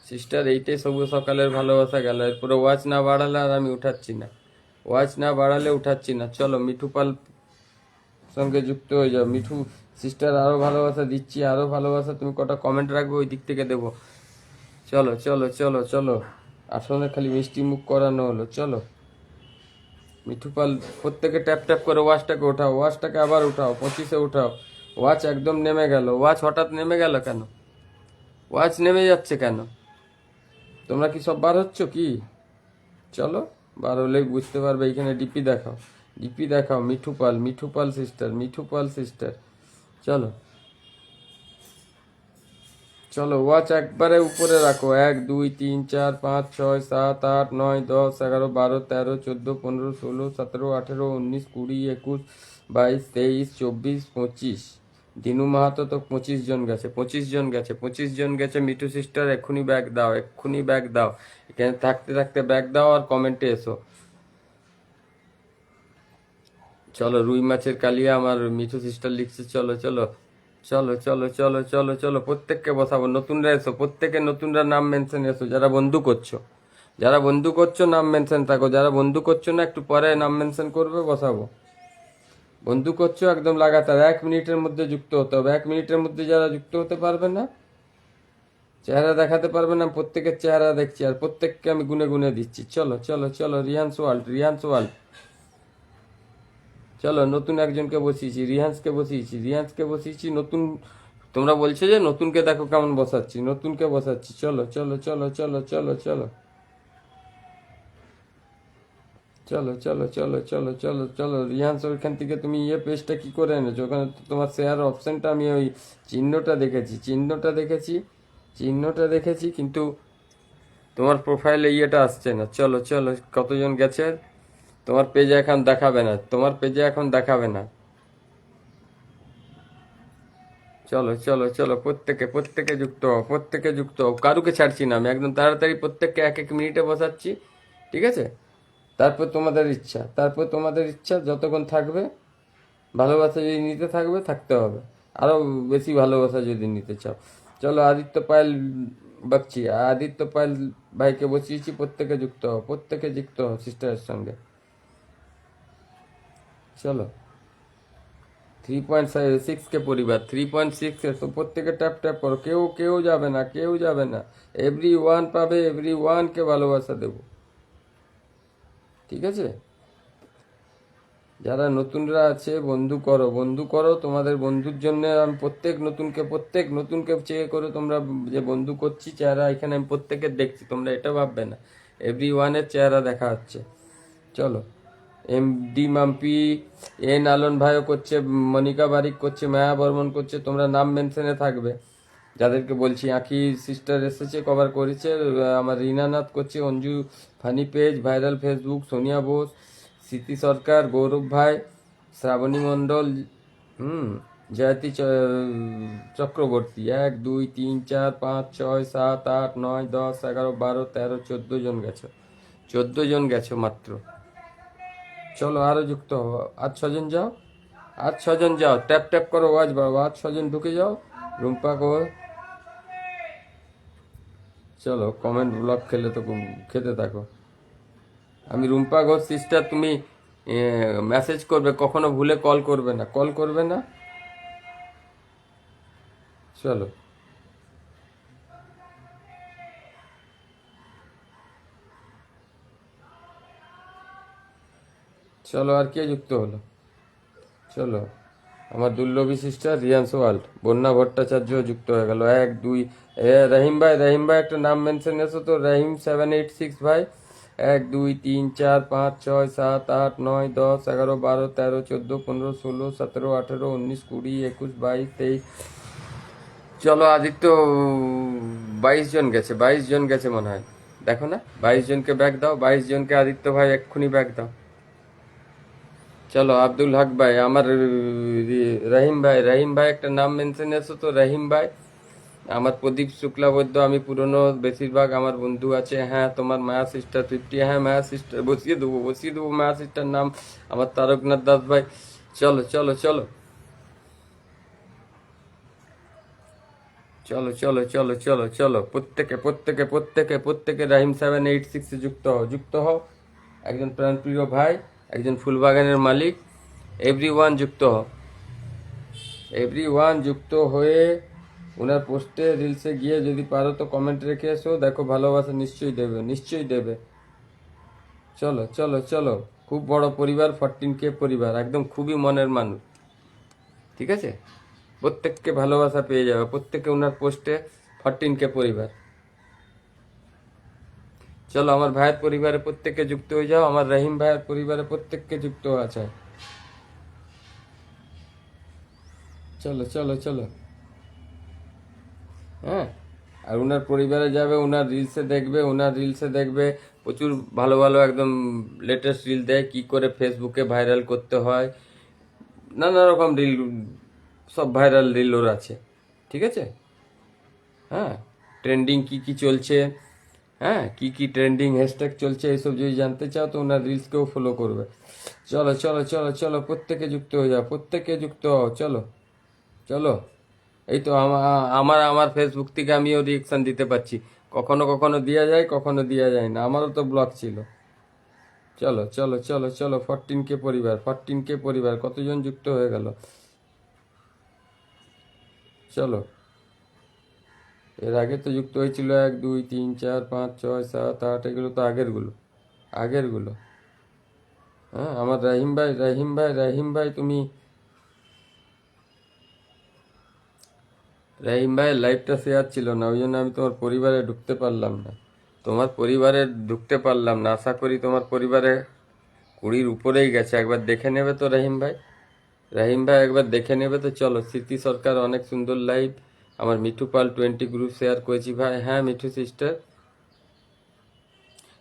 সিস্টার, এইটাই শুভ সকালের ভালোবাসা গেল। এরপরে ওয়াচ না বাড়ালে আর আমি উঠাচ্ছি না, ওয়াচ না বাড়ালে উঠাচ্ছি না। চলো, মিঠু পাল সঙ্গে যুক্ত হয়ে যাও। মিঠু সিস্টার, আরো ভালোবাসা দিচ্ছি, আরো ভালোবাসা। তুমি কটা কমেন্ট রাখবে, ওই দিক থেকে দেবো। চলো চলো চলো চলো, আসলে খালি মিষ্টি মুখ করানো হলো। চলো, মিঠু পাল, প্রত্যেকে ট্যাপ ট্যাপ করে ওয়াচটাকে ওঠাও, ওয়াচটাকে আবার উঠাও, 25-এ উঠাও। ওয়াচ একদম নেমে গেল, ওয়াচ হঠাৎ নেমে গেল কেন? ওয়াচ নেমে যাচ্ছে কেন? তোমরা কি সব বার হচ্ছ কি? চলো, বার হলেই বুঝতে পারবে। এইখানে ডিপি দেখাও, ডিপি দেখাও। মিঠু পাল, মিঠু পাল সিস্টার, মিঠু পাল সিস্টার। চলো চলো, ওয়াচ একবারে উপরে রাখো। 1 2 3 4 5 6 7 8 9 10 11 12 13 14 15 16 17 18 19 20 21 22 23 24 25। দিনু মাহাতো তো 25 জন গেছে, 25 জন গেছে, 25 জন গেছে। মিঠু সিস্টার, এক্ষুনি ব্যাগ দাও, এক্ষুনি ব্যাগ দাও। এখানে থাকতে থাকতে ব্যাগ দাও আর কমেন্টে এসো। চলো, রুই মাছের কালিয়া আমার মিঠু সিস্টার লিখছে। চলো চলো চলো চলো চলো চলো চলো, প্রত্যেককে বসাবো। নতুনরা এসো, প্রত্যেকে নতুনরা নাম মেনশন এসো। যারা বন্ধু করছো, যারা বন্ধু করছো নাম মেনশন থাকো, যারা বন্ধু করছো না একটু পরে নাম মেনশন করবে, বসাবো। বন্ধু করছো একদম লাগাতার 1 মিনিটের মধ্যে যুক্ত হতে হবে। 1 মিনিটের মধ্যে যারা যুক্ত হতে পারবে না, চেহারা দেখাতে পারবে না, প্রত্যেকের চেহারা দেখছি আর প্রত্যেককে আমি গুনে গুনে দিচ্ছি। চলো চলো চলো, রিহান্স ওয়ার্ল্ড, রিহান্স ওয়ার্ল্ড। চলো, নতুন একজনকে বসিয়েছি, রিহান্সকে বসিয়েছি, রিহান্সকে বসিয়েছি। নতুন, তোমরা বলছো যে নতুনকে দেখো কেমন বসাচ্ছি, নতুনকে বসাচ্ছি। চলো চলো চলো চলো চলো চলো চলো চলো চলো চলো চলো চলো, রিহান্স, ওইখান থেকে তুমি পেজটা কি করে এনেছো? ওখানে তো তোমার শেয়ার অপশনটা, আমি ওই চিহ্নটা দেখেছি, চিহ্নটা দেখেছি, চিহ্নটা দেখেছি, কিন্তু তোমার প্রোফাইলে আসছে না। চলো চলো, কতজন গেছে? তোমার পেজে এখন দেখাবে না, তোমার পেজে এখন দেখাবে না। চলো চলো চলো, প্রত্যেকে প্রত্যেকে যুক্ত হও, প্রত্যেকে যুক্ত হও, কারুকে ছাড়ছি না আমি, একদম তাড়াতাড়ি প্রত্যেককে 1 1 মিনিটে বসাচ্ছি, ঠিক আছে? তারপর তোমাদের ইচ্ছা, তারপর তোমাদের ইচ্ছা, যতক্ষণ থাকবে। ভালোবাসা যদি নিতে থাকবে, থাকতে হবে। আরো বেশি ভালোবাসা যদি নিতে চাও। চলো, আদিত্য পায়েল বাগচি, আদিত্য পায়েল ভাইকে বসিয়েছি, প্রত্যেকে যুক্ত হও, প্রত্যেকে যুক্ত হও সিস্টারের সঙ্গে। চলো, 3.6K পরিবার, 3.6, তো প্রত্যেকে ট্যাপ ট্যাপ করো। কেউ কেউ যাবে না, কেউ যাবে না। এভরি ওয়ান পাবে, এভরি ওয়ানকে ভালোবাসা দেব, ঠিক আছে? যারা নতুনরা আছে, বন্ধু করো, বন্ধু করো। তোমাদের বন্ধুর জন্য আমি প্রত্যেক নতুনকে চেয়ে করে তোমরা যে বন্ধু করছি, চেহারা এখানে আমি প্রত্যেকের দেখছি, তোমরা এটা ভাববে না। এভরি ওয়ানের চেহারা দেখা হচ্ছে। চলো, MD মাম্পি, আলন ভাইও করছে, মনিকা বারিক করছে, মায়া বর্মন করছে। তোমরা নাম মেনশনে থাকবে যাদেরকে বলছি। আঁকি সিস্টার এসেছে, কভার করেছে। আমার রিনানাথ করছে, Anju funny page, viral Facebook, Sonia Bose, স্মৃতি সরকার, গৌরব ভাই, শ্রাবণী মণ্ডল, জয়তী চক্রবর্তী। 1 2 3 4 5 6 7 8 9 10 11 12 13 14 জন গেছো, 14 জন গেছো মাত্র। চলো, আরো যুক্ত হও, আর 6 জন যাও, আর ছজন যাও, ট্যাপ ট্যাপ করো, ওয়াজ বাড়াও, আর ছজন ঢুকে যাও। রুম্পা কো চলো, কমেন্ট ব্লক খেলে তো খেতে থাকো। আমি রুম্পা ঘোষ সিস্টার, তুমি মেসেজ করবে, কখনো ভুলে কল করবে না, কল করবে না। চলো চলো, আর কে যুক্ত হলো? চলো, আমার দুর্লভী সিস্টার রিয়ান্স ওয়ার্ল্ড, বন্যা ভট্টাচার্য যুক্ত হয়ে গেল। 1 2 রহিম ভাই, রহিম ভাই একটা নাম মেনশন এসো তো, রহিম 786 ভাই। 1 2 3 4 5 6 7 8 9 10 11 12 13 14 15 16 17 18 19 20 21 চলো আদিত্য, 22 জন গেছে, 22 জন গেছে মনে হয়। দেখো না, 22 জনকে ব্যাগ দাও, 22 জনকে আদিত্য ভাই এক্ষুনি ব্যাগ দাও। চলো আব্দুল হক ভাই, আমার রহিম ভাই, রহিম ভাই একটা নাম মেনশন এসো তো, রহিম ভাই। আমার প্রদীপ শুক্লাবৈদ্য, আমি পুরনো, বেশিরভাগ আমার বন্ধু আছে। হ্যাঁ, তোমার মায়া সিস্টার 50, হ্যাঁ মায়া সিস্টার বসিয়ে দেবো, বসিয়ে দেবো মায়া সিস্টার নাম। আমার তারকনাথ দাস ভাই। চলো চলো চলো চলো চলো চলো চলো চলো, প্রত্যেকে প্রত্যেকে প্রত্যেকে প্রত্যেকে রাহিম 786 যুক্ত হও, যুক্ত হও। একজন প্রাণপ্রিয় ভাই, একজন ফুলবাগানের মালিক, এভরিওয়ান যুক্ত হও, এভরিওয়ান যুক্ত হয়ে ওনার পোস্টে রিলসে গিয়ে যদি পারো তো কমেন্ট রেখে এসো, দেখো ভালোবাসা নিশ্চয়ই দেবে, নিশ্চয়ই দেবে। চলো চলো চলো, খুব বড় পরিবার, 14K পরিবার, একদম খুবই মনের মানুষ, ঠিক আছে? প্রত্যেককে ভালোবাসা পেয়ে যাবে, প্রত্যেকে ওনার পোস্টে 14K পরিবার। চলো, আমার ভাইয়ের পরিবারে প্রত্যেককে যুক্ত হয়ে যাও, আমার রহিম ভাইয়ের পরিবারে প্রত্যেককে যুক্ত আছে। চলো চলো চলো, হ্যাঁ। আর ওনার পরিবারে যাবে, ওনার রিলসে দেখবে, ওনার রিলসে দেখবে প্রচুর ভালো ভালো একদম লেটেস্ট রিল দেয়, কি করে ফেসবুকে ভাইরাল করতে হয়, নানা রকম রিল, সব ভাইরাল রিল ওর আছে, ঠিক আছে? হ্যাঁ, ট্রেন্ডিং কি কি চলছে, হ্যাঁ কি কি ট্রেন্ডিং হ্যাশট্যাগ চলছে, এইসব যদি জানতে চাও তো ওনার রিলসকেও ফলো করবে। চলো চলো চলো চলো, প্রত্যেকে যুক্ত হয়ে যাও, প্রত্যেকে যুক্ত হও। চলো চলো, এই তো আমার আমার আমার ফেসবুক থেকে আমিও রিয়েকশন দিতে পারছি, কখনো কখনো দেওয়া যায়, কখনো দেওয়া যায় না, আমারও তো ব্লগ ছিল। চলো চলো চলো চলো, 14K পরিবার, 14K পরিবার, কতজন যুক্ত হয়ে গেল? চলো, এর আগে তো যুক্ত হয়েছিল 1 2 3 4 5 6 7 8, এগুলো তো আগেরগুলো, আগেরগুলো। হ্যাঁ, আমার রাহিম ভাই, রাহিম ভাই, রাহিম ভাই তুমি, রাহিম ভাইয়ের লাইভটা শেয়ার ছিল না, ওই জন্য আমি তোমার পরিবারে ঢুকতে পারলাম না, তোমার পরিবারে ঢুকতে পারলাম না। আশা করি তোমার পরিবারে 20-র উপরেই গেছে, একবার দেখে নেবে তো রাহিম ভাই, রাহিম ভাই একবার দেখে নেবে তো। চলো, স্মৃতি সরকার অনেক সুন্দর লাইভ, আমার মিঠু পাল 20 গ্রুপ শেয়ার করেছি ভাই। হ্যাঁ মিঠু সিস্টার,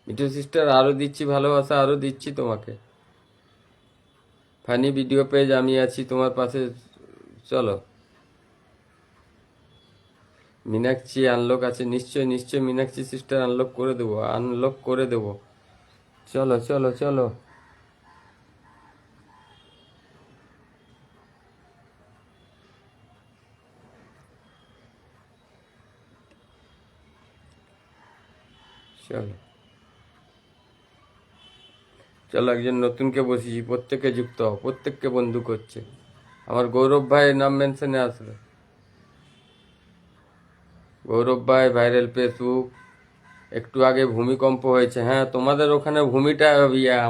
মিঠু সিস্টার আরও দিচ্ছি ভালোবাসা, আরও দিচ্ছি তোমাকে। ফানি ভিডিও পেজ আমি আছি তোমার পাশে। চলো, মীনাক্ষী আনলক আছে, নিশ্চয় নিশ্চয় মীনাক্ষী সিস্টার আনলক করে দেবো, আনলক করে দেবো। চলো চলো চলো চলো চলো, একজন নতুনকে বসিয়েছি, প্রত্যেকে যুক্ত হও, প্রত্যেককে বন্ধু করছে। আমার গৌরব ভাইয়ের নাম মেনশনে আসবে, গৌরব ভাই ভাইরাল ফেসবুক। একটু আগে ভূমিকম্প হয়েছে, হ্যাঁ তোমাদের ওখানে ভূমিটা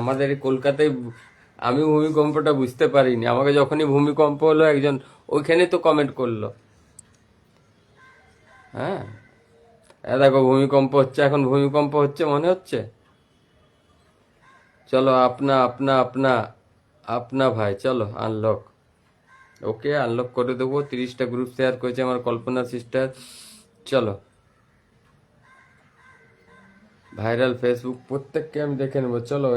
আমাদের এই কলকাতায় আমি ভূমিকম্পটা বুঝতে পারিনি, আমাকে যখনই ভূমিকম্প হলো একজন ওইখানে তো কমেন্ট করলো। হ্যাঁ, দেখো ভূমিকম্প হচ্ছে, এখন ভূমিকম্প হচ্ছে মনে হচ্ছে। চলো, আপনা আপনা আপনা আপনা ভাই, চলো আনলক, ওকে আনলক করে দেবো। 30টা গ্রুপ শেয়ার করেছে আমার কল্পনা সিস্টার। চলো, ভাইরাল ফেসবুক প্রত্যেককে আমি দেখে নেবো। চলো,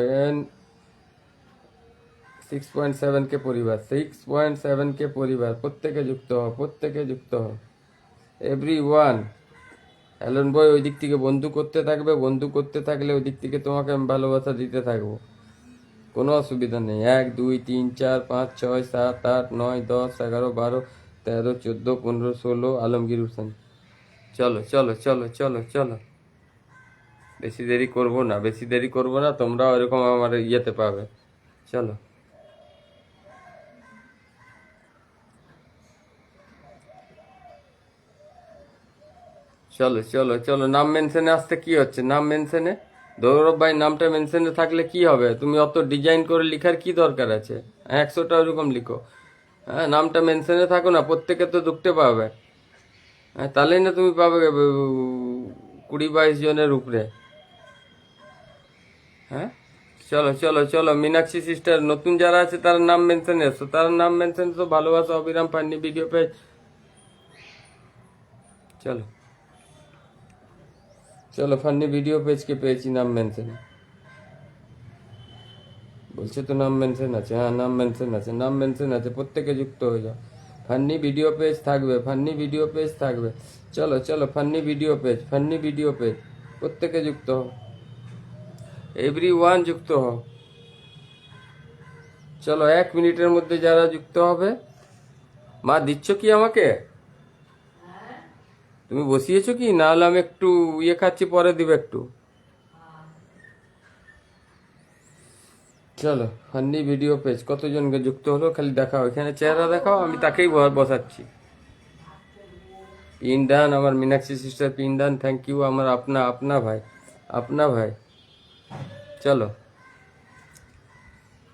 6.7K পরিবার, 6.7K পরিবার, প্রত্যেকে যুক্ত হও, প্রত্যেকে যুক্ত হও, এভরি ওয়ান। অ্যালন বয় ওই দিক থেকে বন্ধু করতে থাকবে, বন্ধু করতে থাকলে ওই দিক থেকে তোমাকে আমি ভালোবাসা দিতে থাকবো। কোনো অসুবিধা নেই। 1 2 3 4 5 6 7 8 9 10 11 12 13 14 15 16 আলমগীর হোসেন। চলো চলো চলো চলো চলো, বেশি দেরি করব না, বেশি দেরি করব না, তোমরা ওরকম আমার ইয়েতে পাবে। চলো চলো চলো চলো, নাম মেনশনে আসতে কি হচ্ছে? নাম মেনশনে গৌরব ভাই নামটা মেনশনে থাকলে কি হবে? তুমি অত ডিজাইন করে লিখার কি দরকার আছে? 100টা ওরকম লিখো। হ্যাঁ, নামটা মেনশনে থাকো না, প্রত্যেকে তো ঢুকতে পাবে। হ্যাঁ, তাহলেই না তুমি পাবে 20-22 জনের উপরে। হ্যাঁ, চলো চলো চলো, মীনাক্ষী সিস্টার নতুন যারা আছে তার নাম মেনশনে এসো, তার নাম মেনশন তো ভালোবাসা অবিরাম পান্নি ভিডিও পেজ। চলো চলো, ফান্নি ভিডিও পেজকে পেয়েছি নাম মেনশনে। বলছে তো নাম মেনশন আছে, হ্যাঁ নাম মেনশন আছে, নাম মেনশন আছে, প্রত্যেকে যুক্ত হয়ে যাও। ফান্নি ভিডিও পেজ থাকবে, ফান্নি ভিডিও পেজ থাকবে। চলো চলো, ফান্নি ভিডিও পেজ, ফান্নি ভিডিও পেজ, প্রত্যেকে যুক্ত হও, এভরিওয়ান যুক্ত হও। চলো 1 মিনিটের মধ্যে যারা যুক্ত হবে। মা দিচ্ছ কি আমাকে? তুমি বসিয়েছো কি? না হলে আমি একটু ইয়ে খাচ্ছি, পরে দিবে একটু। চলো, ফান্নি ভিডিও পেজ কতজনকে যুক্ত হলো খালি দেখাও, এখানে চেহারা দেখাও, আমি তাকেই বসাচ্ছি। পিন্ডান, আমার মীনাক্ষী সিস্টার পিন্ডান, থ্যাংক ইউ। আমার আপনা আপনা ভাই, আপনা ভাই। চলো,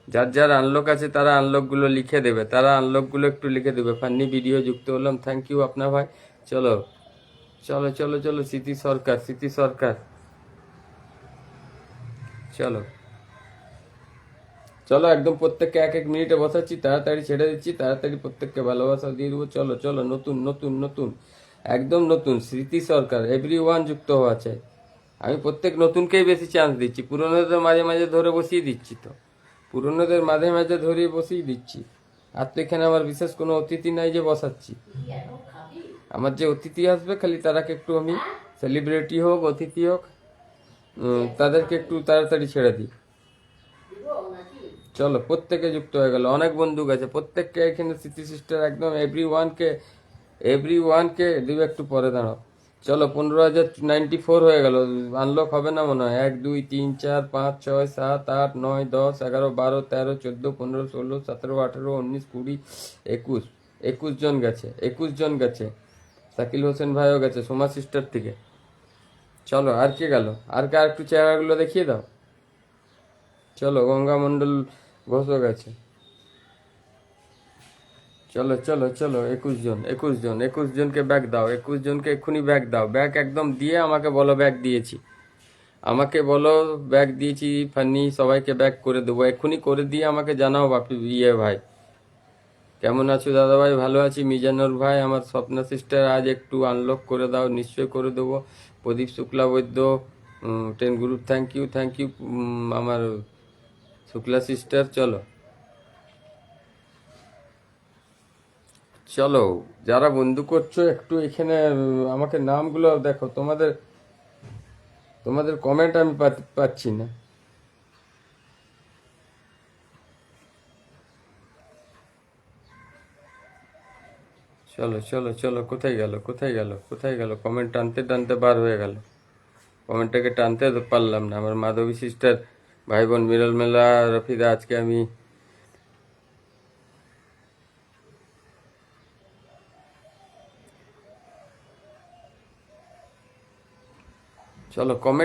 যার যার আনলক আছে তারা আনলকগুলো লিখে দেবে, তারা আনলকগুলো একটু লিখে দেবে। ফান্নি ভিডিও যুক্ত হলাম, থ্যাংক ইউ আপনা ভাই। চলো চলো চলো চলো, স্মৃতি সরকার, স্মৃতি সরকার। চলো চলো, একদম প্রত্যেককে 1 1 মিনিটে বসাচ্ছি, তাড়াতাড়ি ছেড়ে দিচ্ছি, তাড়াতাড়ি প্রত্যেককে ভালোবাসা দিয়ে দেবো। চলো চলো, নতুন নতুন নতুন, একদম নতুন স্মৃতি সরকার, এভরিওয়ান যুক্ত হওয়া চাই। আমি প্রত্যেক নতুনকেই বেশি চান্স দিচ্ছি, পুরনোদের মাঝে মাঝে ধরে বসিয়ে দিচ্ছি তো, পুরনোদের মাঝে মাঝে ধরে বসিয়ে দিচ্ছি। আর তো এখানে আমার বিশেষ কোনো অতিথি নাই যে বসাচ্ছি। আমার যে অতিথি আসবে খালি তারাকে একটু আমি, সেলিব্রিটি হোক অতিথি হোক, তাদেরকে একটু তাড়াতাড়ি ছেড়ে দিই। চলো, প্রত্যেকে যুক্ত হয়ে গেল, অনেক বন্ধু গেছে, প্রত্যেককে এখানে স্মৃতি সিস্টার একদম এভরি ওয়ানকে দিবে, একটু পরে দাঁড়াও। চলো, 15,094 হয়ে গেল, আনলক হবে না মনে হয়। 1 2 3 4 5 6 7 8 9 10 11 12 13 14 15 16 17 18 19 20 21, 21 জন গেছে, 21 জন গেছে। শাকিল হোসেন ভাইও গেছে সোমা সিস্টার থেকে। চলো, আর কে গেল? আর কে? আর একটু চেহারাগুলো দেখিয়ে দাও। চলো, গঙ্গা মণ্ডল ঘোষও গেছে। চলো চলো চলো, 21 জন, 21 জন, 21 জনকে ব্যাগ দাও, 21 জনকে এক্ষুনি ব্যাগ দাও, ব্যাগ একদম দিয়ে আমাকে বলো ব্যাগ দিয়েছি, আমাকে বলো ব্যাগ দিয়েছি। ফানি সবাইকে ব্যাগ করে দেবো, এক্ষুনি করে দিয়ে আমাকে জানাও। বাপি ইয়ে ভাই, কেমন আছো দাদা ভাই? ভালো আছি। মিজানুর ভাই, আমার স্বপ্না সিস্টার, আজ একটু আনলক করে দাও, নিশ্চয় করে দেবো। Pradip Shukla Baidya, 10 group, thank you thank you আমার শুক্লা সিস্টার। চলো চলো, যারা বন্ধু করছো একটু এখানে আমাকে নামগুলো দেখো, তোমাদের তোমাদের কমেন্ট আমি পাচ্ছি না। চলো চলো চলো, কোথায় গেল কোথায় গেল কোথায় গেল? কমেন্ট টানতে টানতে বার হয়ে গেল, কমেন্টটাকে টানতে তো পারলাম না। আমার মাধবী সিস্টার, ভাই বোন মিরল মেলা, রফিদা, আজকে আমি চলো কমেন্ট